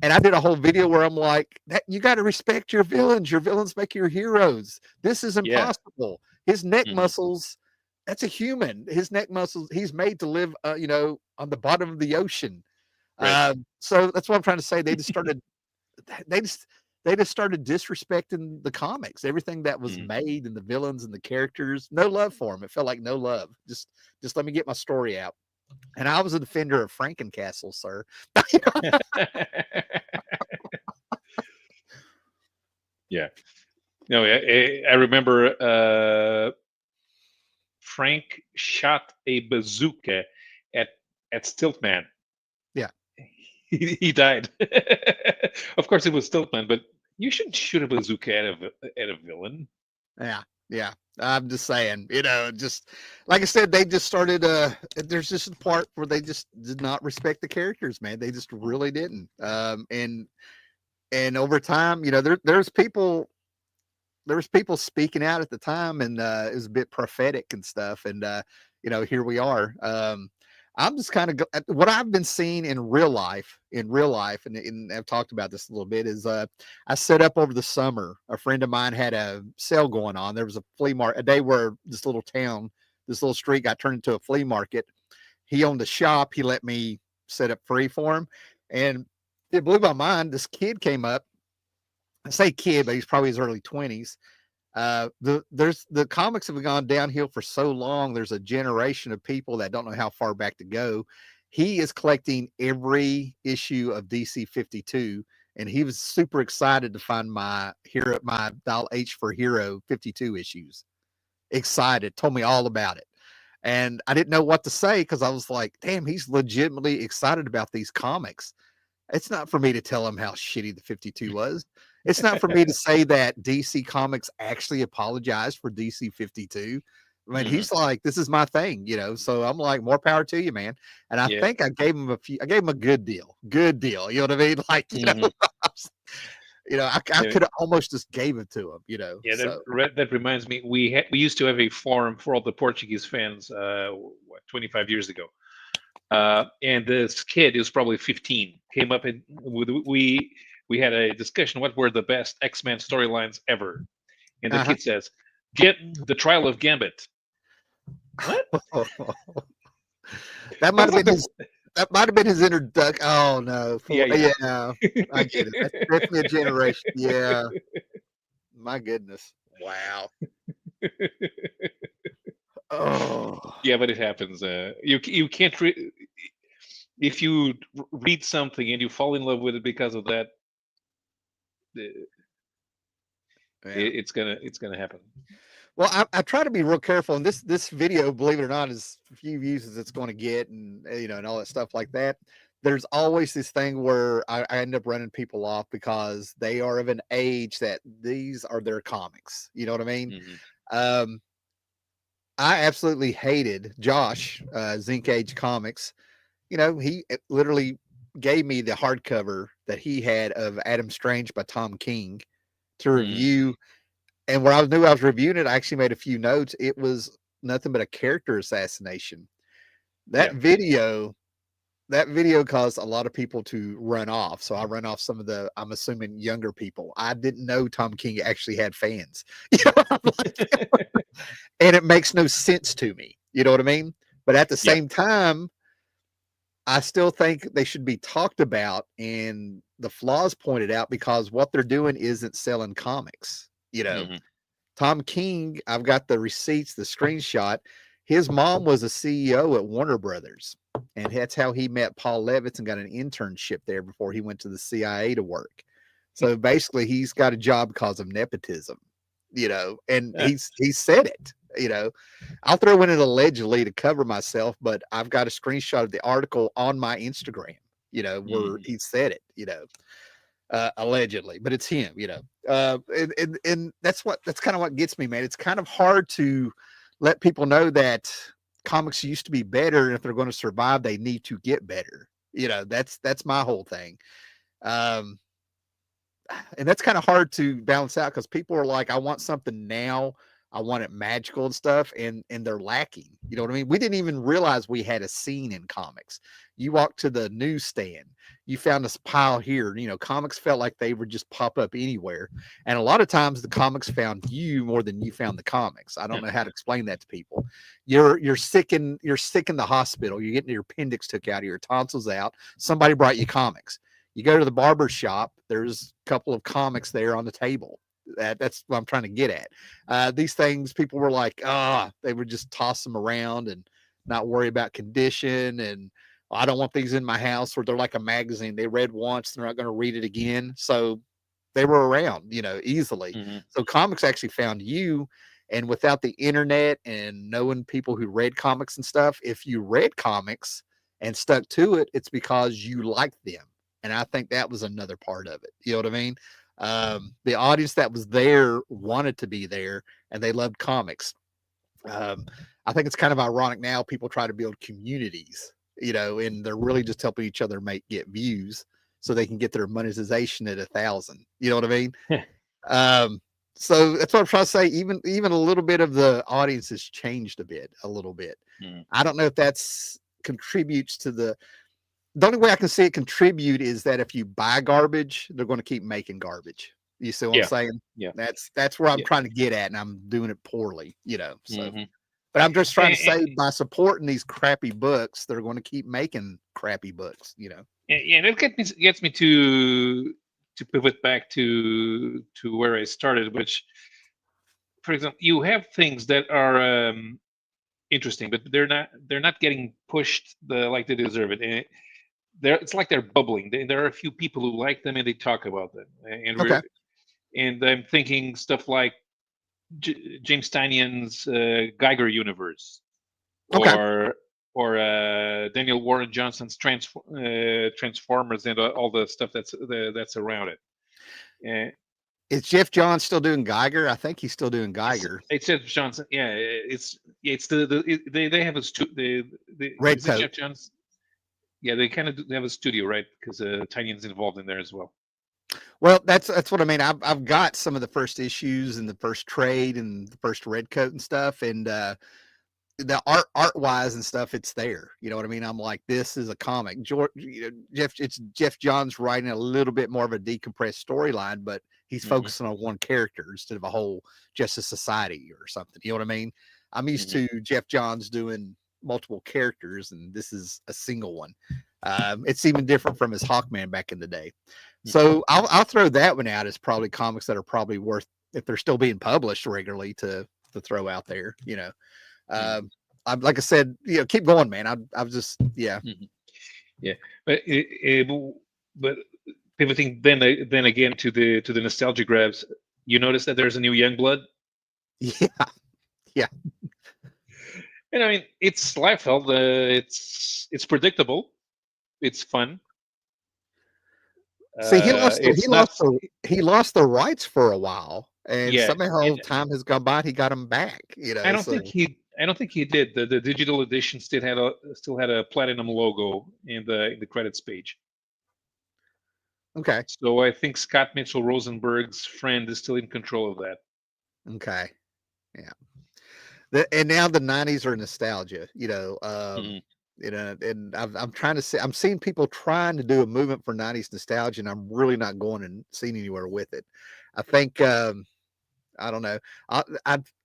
And I did a whole video where I'm like, that you got to respect your villains. Your villains make your heroes. This is Yeah. impossible. His neck Hmm. muscles, that's a human. His neck muscles, he's made to live, on the bottom of the ocean. Right. So that's what I'm trying to say. They just, they just started disrespecting the comics, everything that was Mm. made, and the villains and the characters. No love for them. It felt like no love. Just let me get my story out. And I was a defender of Frankencastle, sir. Yeah. No, I remember Frank shot a bazooka at Stiltman. Yeah. He died. Of course, it was Stiltman, but you shouldn't shoot a bazooka at a villain. Yeah, yeah. I'm just saying, just like I said, they just started there's just a part where they just did not respect the characters, man. They just really didn't. And over time, there's people speaking out at the time, and it was a bit prophetic and stuff, and here we are. I'm just kind of what I've been seeing in real life, and I've talked about this a little bit. Is I set up over the summer. A friend of mine had a sale going on. There was a flea market, a day where this little town, this little street got turned into a flea market. He owned a shop. He let me set up free for him, and it blew my mind. This kid came up. I say kid, but he's probably his early 20s. The comics have gone downhill for so long. There's a generation of people that don't know how far back to go. He is collecting every issue of DC 52, and he was super excited to find my hero, my Dial H for Hero 52 issues. Excited, told me all about it. And I didn't know what to say because I was like, damn, he's legitimately excited about these comics. It's not for me to tell him how shitty the 52 was. It's not for me to say that DC Comics actually apologized for DC 52. I mean, Mhm. he's like, this is my thing, you know. So I'm like, more power to you, man. And I Yeah. think I gave him a good deal. Good deal. You know what I mean? Like, you know, Mhm. I Yeah. could have almost just gave it to him, you know. Yeah, So that reminds me. We used to have a forum for all the Portuguese fans, 25 years ago. And this kid, he was probably 15, came up and we had a discussion. What were the best X-Men storylines ever? And the uh-huh. kid says, "Get the Trial of Gambit." What? That I might was have like been the his that might have been his introduction. Oh no. yeah, For yeah. yeah, I get it. That's definitely a generation. Yeah. My goodness. Wow. Oh, Yeah, but it happens. You can't if you read something and you fall in love with it because of that, it, yeah. it's gonna happen. Well, I try to be real careful, and this video, believe it or not, is few views as it's going to get, and you know, and all that stuff like that. There's always this thing where I end up running people off because they are of an age that these are their comics. You know what I mean? Hmm. Um, I absolutely hated Josh, Zinc Age Comics. You know, he literally gave me the hardcover that he had of Adam Strange by Tom King to Mm. review. And when I knew I was reviewing it, I actually made a few notes. It was nothing but a character assassination. That Yeah. video, that video caused a lot of people to run off. So I run off some of the, I'm assuming, younger people. I didn't know Tom King actually had fans. You know, I'm like, and it makes no sense to me. You know what I mean? But at the Yeah. same time, I still think they should be talked about and the flaws pointed out because what they're doing isn't selling comics. You know, Hmm. Tom King, I've got the receipts, the screenshot. His mom was a CEO at Warner Brothers, and that's how he met Paul Levitz and got an internship there before he went to the CIA to work. So basically, he's got a job because of nepotism, you know, and he said it, you know. I'll throw in it allegedly to cover myself, but I've got a screenshot of the article on my Instagram, you know, where Hmm. he said it, you know, allegedly, but it's him, you know. And that's kind of what gets me, man. It's kind of hard to let people know that comics used to be better, and if they're going to survive, they need to get better. You know, that's my whole thing. Um, and that's kind of hard to balance out because people are like, I want something now. I want it magical and stuff, and they're lacking. You know what I mean? We didn't even realize we had a scene in comics. You walk to the newsstand, you found this pile here. You know, comics felt like they would just pop up anywhere, and a lot of times the comics found you more than you found the comics. I don't know how to explain that to people. You're sick in the hospital. You're getting your appendix took out, or your tonsils out. Somebody brought you comics. You go to the barber shop, there's a couple of comics there on the table. That's what I'm trying to get at. These things, people were like, they would just toss them around and not worry about condition. And I don't want these in my house, or they're like a magazine. They read once, they're not going to read it again. So they were around, you know, easily. Hmm. So comics actually found you. And without the internet and knowing people who read comics and stuff, if you read comics and stuck to it, it's because you liked them. And I think that was another part of it. You know what I mean? The audience that was there wanted to be there and they loved comics. Um, I think it's kind of ironic now people try to build communities, you know, and they're really just helping each other get views so they can get their monetization at 1,000. You know what I mean? Um, so that's what I'm trying to say. Even a little bit of the audience has changed a little bit. Hmm. I don't know if that's contributes to the only way I can see it contribute is that if you buy garbage, they're going to keep making garbage. You see what I'm Yeah, saying? yeah, That's where I'm yeah. trying to get at, and I'm doing it poorly, So, Hmm. but I'm just trying to And, say by supporting these crappy books, they're going to keep making crappy books. and it gets me to pivot back to where I started, which, for example, you have things that are interesting, but they're not getting pushed like they deserve it. And it's like they're bubbling. There are a few people who like them and they talk about them, Okay. and I'm thinking stuff like James Tynion's Geiger universe, Okay. or Daniel Warren Johnson's Transformers, and all the stuff that's around it. Uh, Is Jeff Johns still doing Geiger? I think he's still doing it's Geiger. it's Jeff Johnson. Yeah, it's they have a Red is it Coat. Jeff Johns? Yeah, they kind of have a studio, right? Because Tynion's involved in there as well. Well, that's what I mean. I've got some of the first issues and the first trade and the first Red Coat and stuff, and the art wise and stuff, it's there. You know what I mean? I'm like, this is a comic. It's Jeff Johns writing a little bit more of a decompressed storyline, but he's Hmm. focusing on one character instead of a whole Justice Society or something. You know what I mean? I'm used Hmm. to Jeff Johns doing multiple characters, and this is a single one. It's even different from his Hawkman back in the day. Hmm. So I'll throw that one out as probably comics that are probably worth, if they're still being published regularly, to throw out there. Hmm. Um, I'm like I said, keep going, man. I've just, yeah, Hmm. Yeah, but but pivoting then again to the nostalgia grabs, you notice that there's a new Youngblood, yeah, yeah. and I mean it's Liefeld. It's predictable. It's fun. See, he lost the It's not. he lost the rights for a while, and Yeah, somehow and time has gone by. And he got them back. I don't So think he. I don't think he did. The digital edition still had a platinum logo in the credits page. okay, So I think Scott Mitchell Rosenberg's friend is still in control of that. okay, yeah. And now the '90s are nostalgia. Hmm. And I'm trying to see. I'm seeing people trying to do a movement for '90s nostalgia, and I'm really not going and seeing anywhere with it. I think I don't know. I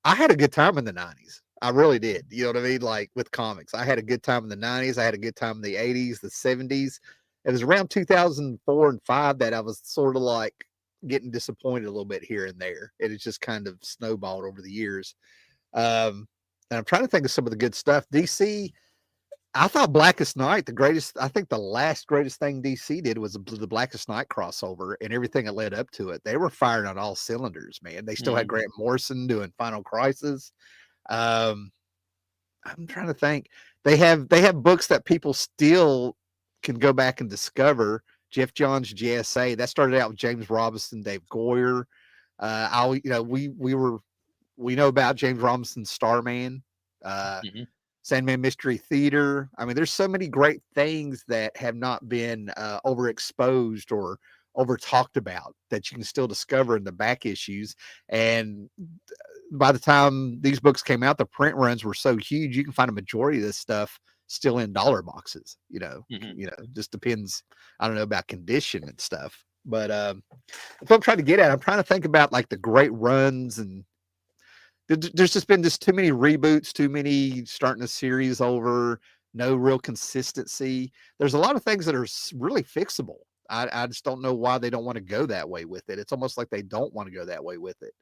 I had a good time in the '90s. I really did. You know what I mean? Like with comics, I had a good time in the '90s. I had a good time in the '80s, the '70s. It was around 2004 and five that I was sort of like getting disappointed a little bit here and there. It has just kind of snowballed over the years. Um, and I'm trying to think of some of the good stuff. DC, I thought Blackest Night, the greatest, I think the last greatest thing DC did was the Blackest Night crossover and everything that led up to it. They were firing on all cylinders, man. They still had Hmm. Grant Morrison doing Final Crisis. Um, I'm trying to think. They have books that people still can go back and discover. Jeff Johns JSA that started out with James Robinson, Dave Goyer. I we know about James Robinson's Starman. Uh, Hmm. Sandman Mystery Theater. I mean, there's so many great things that have not been overexposed or over talked about that you can still discover in the back issues. And by the time these books came out, the print runs were so huge, you can find a majority of this stuff still in dollar boxes. Hmm. Just depends. I don't know about condition and stuff, but that's what I'm trying to get at. I'm trying to think about like the great runs and there's just been just too many reboots, too many starting a series over, no real consistency. There's a lot of things that are really fixable. I just don't know why they don't want to go that way with it. It's almost like they don't want to go that way with it,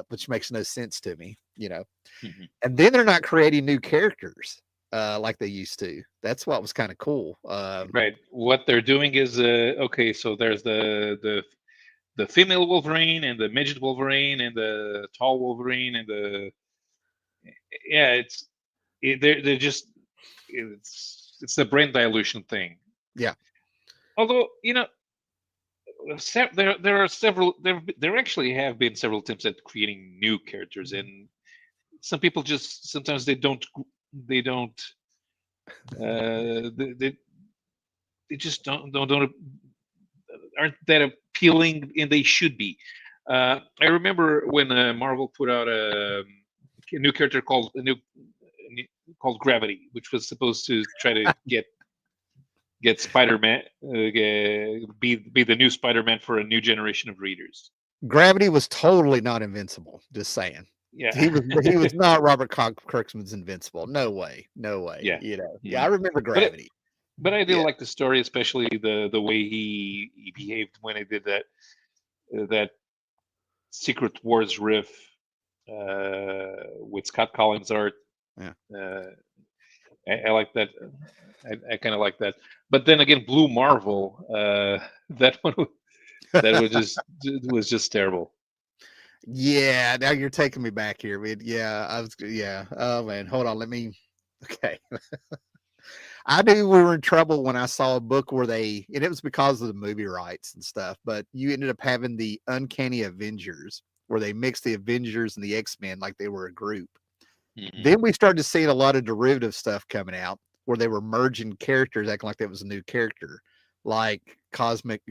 which makes no sense to me. Hmm. And then they're not creating new characters like they used to. That's what was kind of cool. Right. What they're doing is okay. So there's the female Wolverine and the midget Wolverine and the tall Wolverine and the yeah. They're just it's the brain dilution thing. Yeah. Although there are several there actually have been several attempts at creating new characters, and some people just sometimes they don't they just don't aren't that appealing, and they should be. I remember when Marvel put out a new character called a new called Gravity, which was supposed to try to get Spider-Man be the new Spider-Man for a new generation of readers. Gravity was totally not invincible. Just saying. Yeah, He was not Robert Kirkman's Invincible. No way. No way. yeah. Yeah, I Mhm. remember But it, Gravity. but I did Yeah. like the story, especially the way he behaved when he did that Secret Wars riff with Scott Collins art. Yeah. Uh, I like that. I kind of like that. But then again, Blue Marvel, that one that was just terrible. Yeah, now you're taking me back here. Yeah, yeah. Oh man, hold on. Let me. Okay, I knew we were in trouble when I saw a book where and it was because of the movie rights and stuff. But you ended up having the Uncanny Avengers, where they mixed the Avengers and the X-Men like they were a group. Hmm. Then we started seeing a lot of derivative stuff coming out where they were merging characters, acting like that was a new character, like Cosmic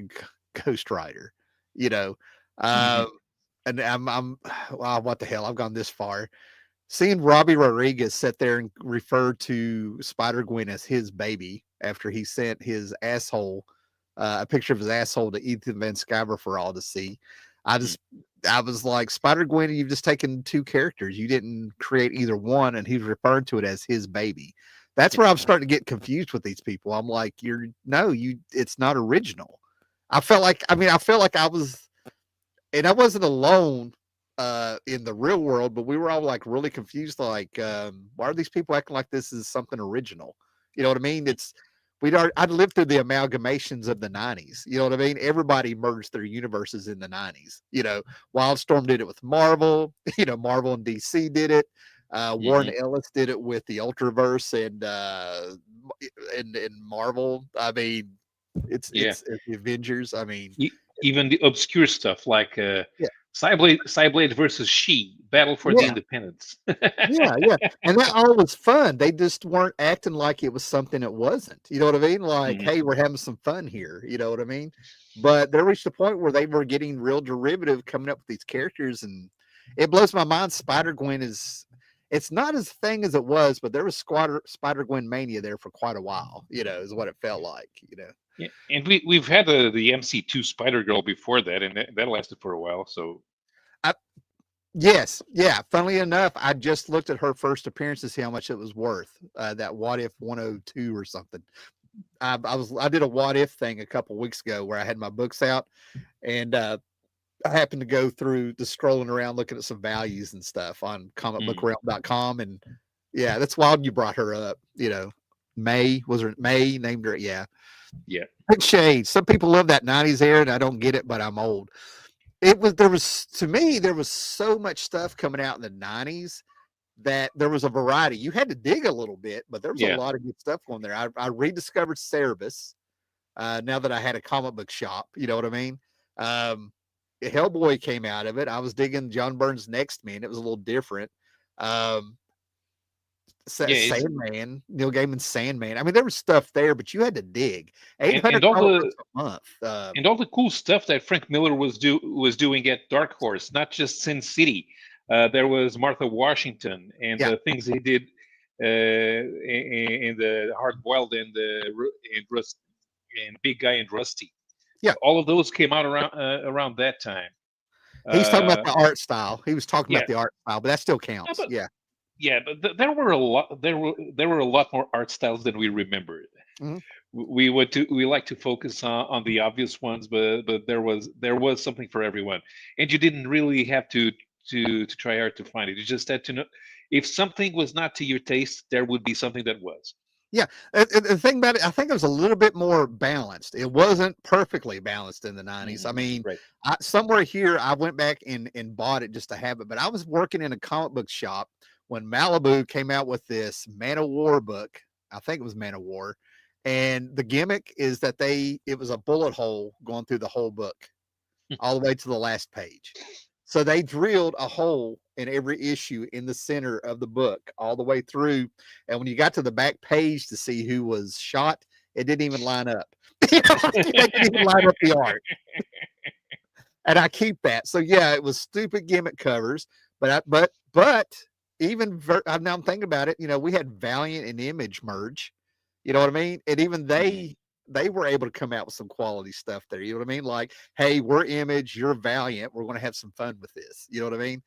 Ghost Rider. You know, Hmm. uh, and I'm wow, what the hell? I've gone this far. Seeing Robbie Rodriguez sit there and refer to Spider Gwen as his baby after he sent his asshole, a picture of his asshole to Ethan Van Sciver for all to see. I just, I was like, Spider Gwen, you've just taken two characters. You didn't create either one, and he's referring to it as his baby. That's where I'm starting to get confused with these people. I'm like, it's not original. I felt like I was, and I wasn't alone in the real world, but we were all like really confused. Like, why are these people acting like this is something original? You know what I mean? I'd lived through the amalgamations of the '90s. You know what I mean? Everybody merged their universes in the '90s. Wildstorm did it with Marvel. Marvel and DC did it. Warren Hmm. Ellis did it with the Ultraverse and Marvel. I mean, Yeah. it's the Avengers. I mean, Even the obscure stuff like yeah. Cyblade versus She Battle for the Yeah, Independence. yeah, yeah, and that all was fun. They just weren't acting like it was something it wasn't. You know what I mean? Like, Mhm. hey, we're having some fun here. You know what I mean? But they reached a point where they were getting real derivative, coming up with these characters, and it blows my mind. Spider Gwen it's not as thing as it was, but there was Spider Gwen mania there for quite a while. Is what it felt like. Yeah, and we've had the MC2 Spider Girl before that, and that lasted for a while. So I, yes, yeah. Funnily enough, I just looked at her first appearance to see how much it was worth. That What If 102 or something. I did a what if thing a couple weeks ago where I had my books out and I happened to go through the scrolling around looking at some values and stuff on mm, comicbookrealm.com, and yeah, that's wild you brought her up. May was her May named her, yeah. yeah, Big shade. Some people love that 90s era and I don't get it, but I'm old. There was to me there was so much stuff coming out in the 90s that there was a variety. You had to dig a little bit, but there was a yeah, lot of good stuff on there. I rediscovered Cerebus now that I had a comic book shop. You know what I mean? Um, Hellboy came out of it. I was digging John Byrne's Next Man. It was a little different. Um, yeah. It's Sandman, Neil Gaiman's Sandman. I mean, there was stuff there, but you had to dig. 800 and all comic the books a month. and all the cool stuff that Frank Miller was doing at Dark Horse, not just Sin City. There was Martha Washington and Yeah, the things he did in the Hard Boiled and Rust and Big Guy and Rusty. yeah. All of those came out around that time. He's talking about Uh, the art style. He was talking yeah, about the art style, but that still yeah, counts. but Yeah. yeah, but there were a lot. There were a lot more art styles than we remember. Mhm. We like to focus on the obvious ones, but there was something for everyone, and you didn't really have to try hard to find it. You just had to know if something was not to your taste, there would be something that was. Yeah, the thing about it, I think it was a little bit more balanced. It wasn't perfectly balanced in the '90s. I Hmm. mean, Right. somewhere here, I went back and bought it just to have it. But I was working in a comic book shop when Malibu came out with this Man of War book. I think it was Man of War, and the gimmick is that it was a bullet hole going through the whole book all the way to the last page. So they drilled a hole in every issue in the center of the book all the way through. And when you got to the back page to see who was shot, it didn't even line up. They didn't even line up the art. And I keep that. So yeah, it was stupid gimmick covers, but even now I'm thinking about it, we had Valiant and Image merge. You know what I mean? And even Mm, they were able to come out with some quality stuff there. You know what I mean? Like, hey, we're Image, you're Valiant. We're going to have some fun with this. You know what I mean?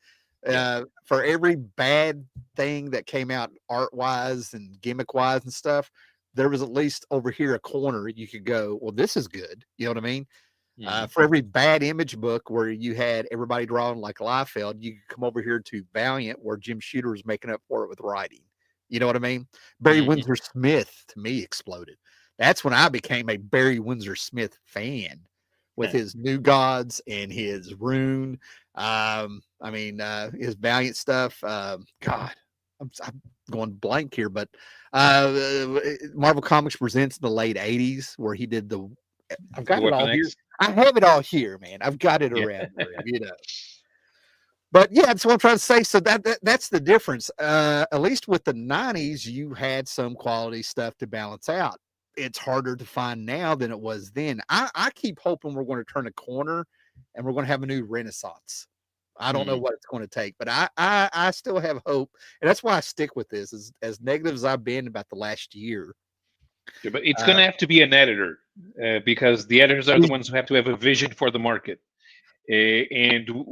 yeah. For every bad thing that came out art wise and gimmick wise and stuff, there was at least over here a corner you could go, well, this is good. You know what I mean? Mm, For every bad Image book where you had everybody drawing like Liefeld, you could come over here to Valiant where Jim Shooter was making up for it with writing. You know what I mean? Barry hmm. Windsor Smith to me exploded. That's when I became a Barry Windsor Smith fan with Yeah. his New Gods and his Rune. His Valiant stuff. God, I'm going blank here, but Marvel Comics Presents in the late '80s, where he did the. I've The got it Weapon all here. X. I have it all here, man. I've got it Yeah. around the room. But yeah, that's what I'm trying to say. So that's the difference. At least with the '90s, you had some quality stuff to balance out. It's harder to find now than it was then. I keep hoping we're going to turn a corner and we're going to have a new renaissance. I don't know Mm. what it's going to take, but I still have hope, and that's why I stick with this. As negative as I've been about the last year, Yeah, but it's going uh, to have to be an editor because the editors are the ones who have to have a vision for the market.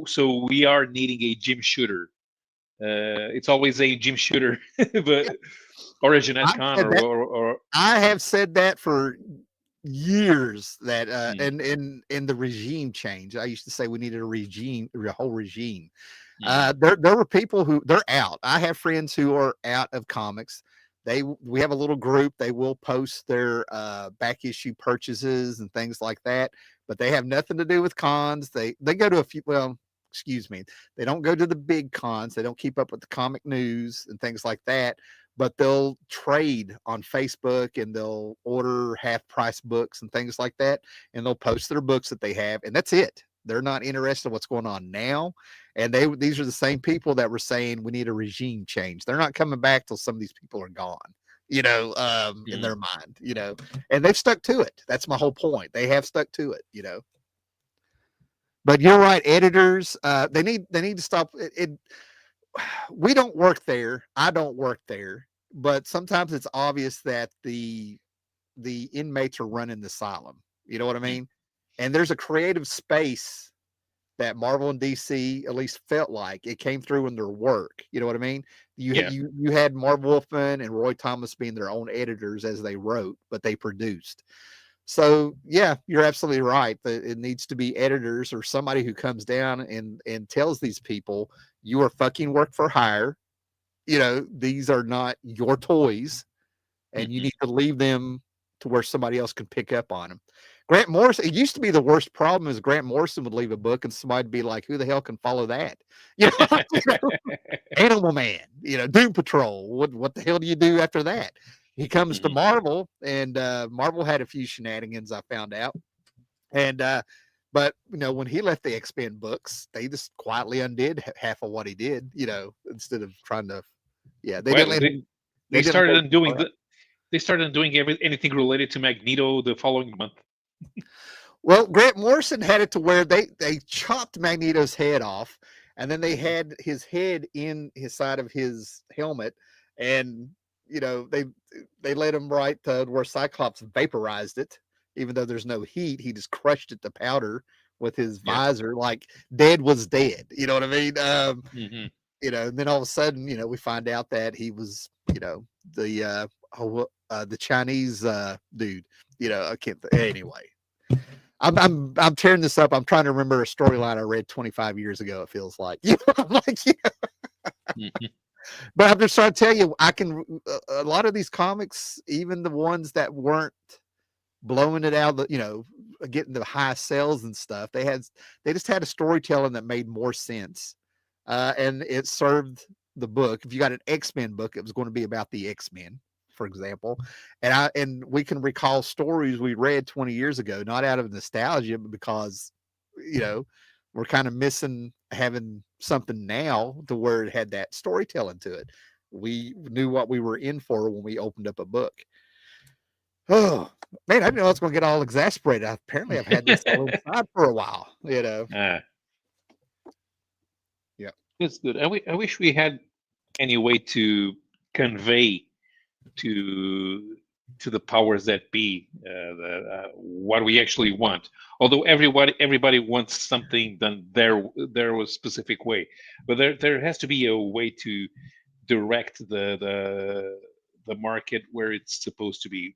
So we are needing a Jim Shooter. It's always a Jim Shooter, but or a Jeanette I've Kahn said that. or I have said that for years that mm, in the regime change. I used to say we needed a whole regime. mm, There were people who they're out. I have friends who are out of comics. We have a little group. They will post their back issue purchases and things like that, but they have nothing to do with cons. They go to a few. Well, excuse me. They don't go to the big cons. They don't keep up with the comic news and things like that. But they'll trade on Facebook and they'll order half price books and things like that, and they'll post their books that they have, and that's it. They're not interested in what's going on now, and these are the same people that were saying we need a regime change. They're not coming back till some of these people are gone, in mm. their mind, and they've stuck to it. That's my whole point. They have stuck to it. But you're right, editors, they need to stop it. We don't work there. I don't work there, but sometimes it's obvious that the inmates are running the asylum. You know what I Mm. mean? And there's a creative space that Marvel and DC at least felt like it came through in their work. You know what I mean? Yeah. You had Marv Wolfman and Roy Thomas being their own editors as they wrote, but they produced. So yeah, you're absolutely right. That it needs to be editors or somebody who comes down and tells these people you are fucking work for hire. These are not your toys, and you Hmm. need to leave them to where somebody else can pick up on them. Grant Morrison, it used to be the worst problem is Grant Morrison would leave a book and somebody'd be like, who the hell can follow that? Animal Man, Doom Patrol. What the hell do you do after that? He comes to Hmm. Marvel, and Marvel had a few shenanigans I found out. And but when he left the X-Men books, they just quietly undid half of what he did, instead of trying to yeah, they didn't Well, let him they they didn't started let on doing him the they started on doing anything related to Magneto the following month. Well, Grant Morrison had it to where they chopped Magneto's head off, and then they Mhm. had his head in his side of his helmet, and they let him write where Cyclops vaporized it, even though there's no heat. He just crushed it to powder with his Yeah. visor, like dead was dead. You know what I mean? Hmm. And then all of a sudden, we find out that he was, the the Chinese dude. I can't. Anyway, I'm tearing this up. I'm trying to remember a storyline I read 25 years ago. It feels like, I'm like, Hmm. but I'm just trying to tell you, I can a lot of these comics, even the ones that weren't blowing it out, getting the high sales and stuff. They just had a storytelling that made more sense, and it served the book. If you got an X-Men book, it was going to be about the X-Men, for example, and we can recall stories we read 20 years ago, not out of nostalgia, but because you know we're kind of missing having something now to where it had that storytelling to it. We knew what we were in for when we opened up a book. Oh, man, I didn't know I was gonna get all exasperated. Apparently, I've had this all inside for a while. Ah, Yeah. that's good. I wish we had. any way to convey to the powers that be what we actually want. Although everybody wants something done their specific way, but there has to be a way to direct the market where it's supposed to be.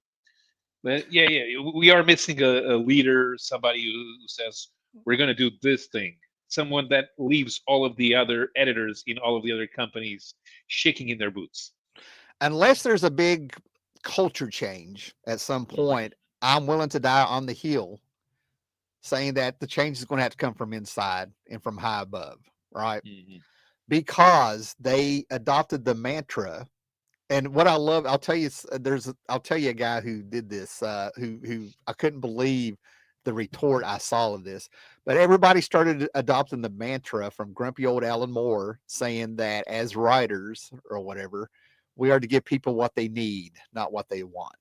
But yeah, we are missing a leader, somebody who says we're going to do this thing. Someone that leaves all of the other editors in all of the other companies shaking in their boots. Unless there's a big culture change at some point, I'm willing to die on the hill saying that the change is going to have to come from inside and from high above, right? Mm-hmm. Because they adopted the mantra. And what I love, I'll tell you, I'll tell you a guy who did this, who I couldn't believe the retort I saw of this, but everybody started adopting the mantra from grumpy old Alan Moore, saying that as writers or whatever, we are to give people what they need, not what they want.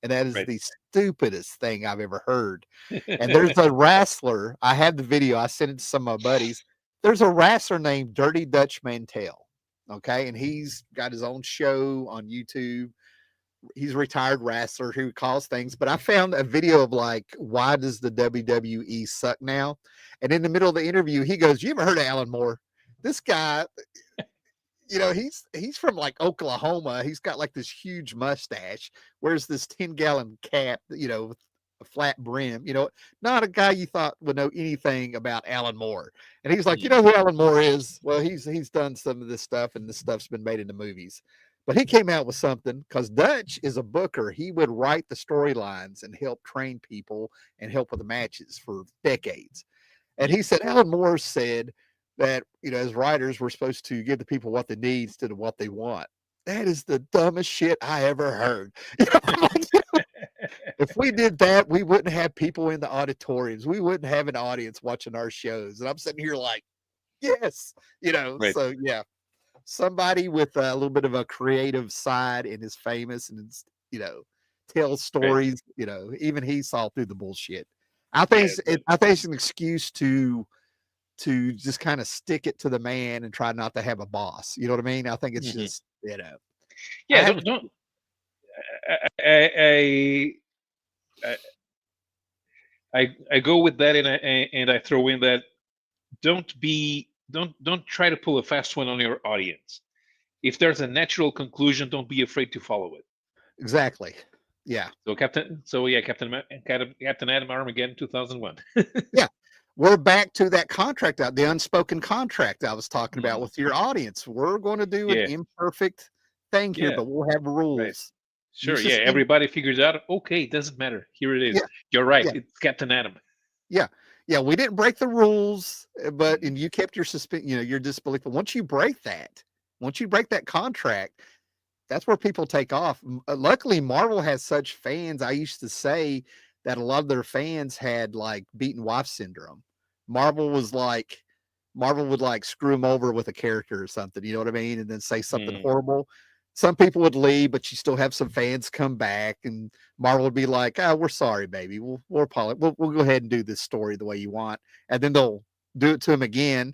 And that is Right. the stupidest thing I've ever heard. And there's a wrestler. I had the video. I sent it to some of my buddies. There's a wrestler named Dirty Dutch Mantel. Okay. And he's got his own show on YouTube. He's a retired wrestler who calls things. But I found a video of like, why does the WWE suck now? And in the middle of the interview, he goes, you ever heard of Alan Moore? This guy, he's from like Oklahoma. He's got like this huge mustache, wears this 10-gallon cap, with a flat brim, not a guy you thought would know anything about Alan Moore. And he's like, you know Mm-hmm. who Alan Moore is? Well, he's done some of this stuff, and this stuff's been made into movies. But he came out with something because Dutch is a booker. He would write the storylines and help train people and help with the matches for decades. And he said, Alan Moore said that, as writers, we're supposed to give the people what they need instead of what they want. That is the dumbest shit I ever heard. If we did that, we wouldn't have people in the auditoriums. We wouldn't have an audience watching our shows. And I'm sitting here like, yes, Right. so yeah, somebody with a little bit of a creative side and is famous and, you know, tells Right. stories, even he saw through the bullshit. Yeah. I think it's an excuse to just kind of stick it to the man and try not to have a boss. You know what I mean? I think it's Mm-hmm. just, I Yeah. have Don't. I, I I go with that, and I throw in that don't try to pull a fast one on your audience. If there's a natural conclusion, don't be afraid to follow it. exactly. Yeah. Captain Adam Armageddon 2001. Yeah. We're back to that contract out, the unspoken contract I was talking about Mhm. with your audience. We're going to do an Yeah, imperfect thing here, yeah, but we'll have right. rules. You Sure, yeah. suspend, Everybody figures out. Okay, it doesn't matter. Here it is. yeah, You're right. yeah, It's Captain Adam. yeah, yeah. We didn't break the rules, but Mhm. and you kept your your disbelief. But once you break that contract, that's where people take off. Luckily, Marvel has such fans. I used to say that a lot of their fans had like beaten wife syndrome. Marvel was like, Marvel would like screw them over with a character or something, you know what I mean? And then say something Mm. horrible. Some people would leave, but you still have some fans come back, and Marvel would be like, "Oh, we're sorry, baby. We'll go ahead and do this story the way you want," and then they'll do it to him again,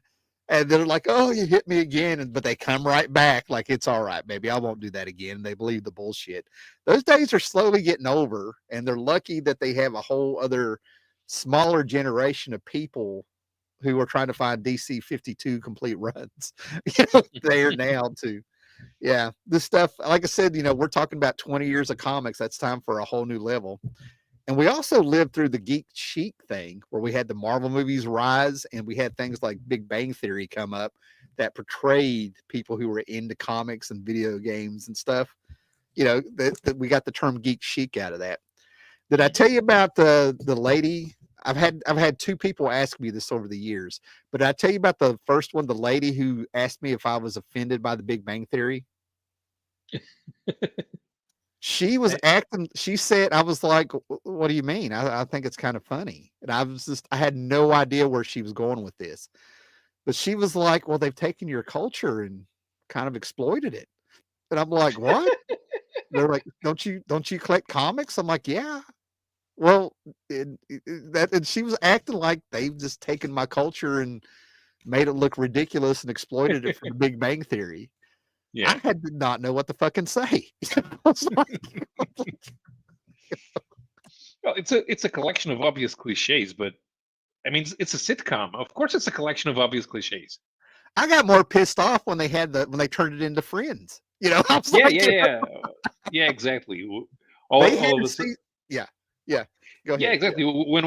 and they're like, "Oh, you hit me again," but they come right back like it's all right, baby. I won't do that again. And they believe the bullshit. Those days are slowly getting over, and they're lucky that they have a whole other smaller generation of people who are trying to find DC 52 complete runs, there now too. Yeah, this stuff, like I said, we're talking about 20 years of comics. That's time for a whole new level. And we also lived through the geek chic thing where we had the Marvel movies rise and we had things like Big Bang Theory come up that portrayed people who were into comics and video games and stuff. That we got the term geek chic out of that. Did I Mm. tell you about the lady? I've had two people ask me this over the years, but did I tell you about the first one, the lady who asked me if I was offended by the Big Bang Theory? She was I- acting. She said, I was like, what do you mean? I think it's kind of funny. And I had no idea where she was going with this. But she was like, well, they've taken your culture and kind of exploited it. And I'm like, what? They're like, don't you collect comics? I'm like, yeah. Well, and she was acting like they've just taken my culture and made it look ridiculous and exploited it for the Big Bang Theory. Yeah. I did not know what to fucking say. I was like, Well, it's a collection of obvious cliches, but I mean, it's a sitcom. Of course, it's a collection of obvious cliches. I got more pissed off when they turned it into Friends. I was Yeah, like, yeah, yeah, yeah. Exactly. they All had of to us. see. Yeah, yeah. Go Yeah, ahead. Yeah. exactly. When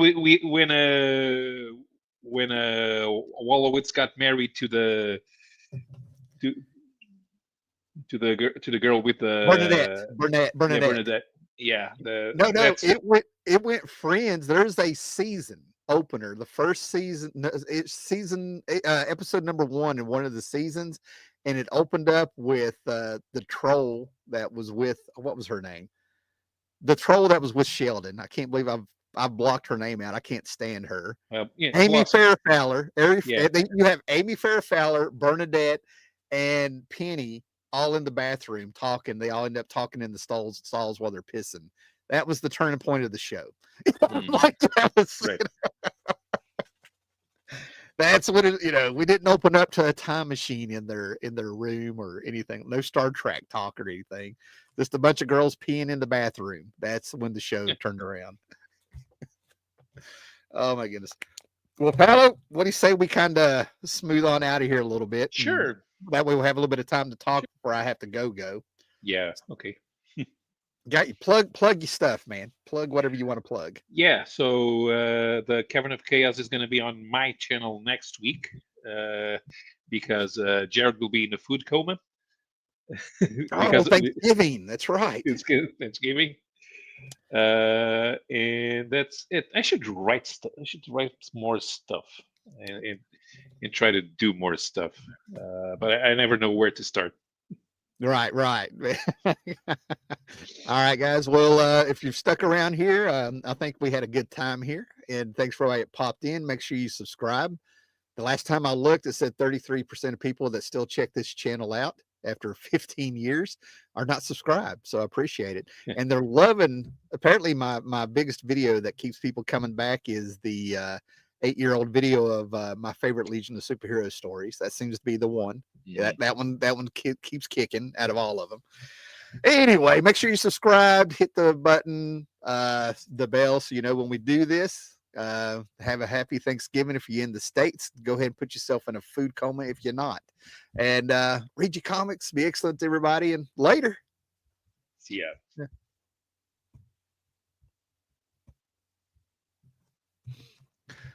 Wolowitz got married to to the girl with Bernadette, the yeah, Bernadette. Bernadette. Yeah, No, that's it went Friends. There's a season opener. The first season, no, it's episode number one in one of the seasons, and it opened up with the troll that was with what was her name? The troll that was with Sheldon. I can't believe I've blocked her name out. I can't stand her. yeah, Amy Blossom. Farrah Fowler. Yeah, You have Amy Farrah Fowler, Bernadette, and Penny all in the bathroom talking. They all end up talking in the stalls while they're pissing. That was the turning point of the show. hmm, Like that was, right. that's what it. We didn't open up to a time machine in their room or anything. No Star Trek talk or anything. Just a bunch of girls peeing in the bathroom. That's when the show turned around. Oh my goodness. Well, Paulo, what do you say we kind of smooth on out of here a little bit, and Sure. that way we'll have a little bit of time to talk Sure. before I have to go. Yeah. Okay. Got you. Plug your stuff, man. Plug whatever you want to plug. Yeah. So the Cavern of Chaos is going to be on my channel next week uh, because Jared will be in a food coma Oh, because Thanksgiving. That's right. it's Thanksgiving. And that's it. I should write stuff. I should write more stuff and try to do more stuff. But I never know where to start. Right. All right, guys. Well, if you've stuck around here, I think we had a good time here, and thanks for everybody that popped in. Make sure you subscribe. The last time I looked, it said 33% of people that still check this channel out after 15 years are not subscribed. So I appreciate it. And they're loving, apparently, my biggest video that keeps people coming back is the 8-year-old video of my favorite Legion of Superhero stories. That seems to be the one. Yeah, that one keeps kicking out of all of them. Anyway, make sure you subscribe, hit the button, the bell, so you know when we do this. Have a happy Thanksgiving if you're in the States. Go ahead and put yourself in a food coma if you're not. And read your comics. Be excellent to everybody. And later. Yeah.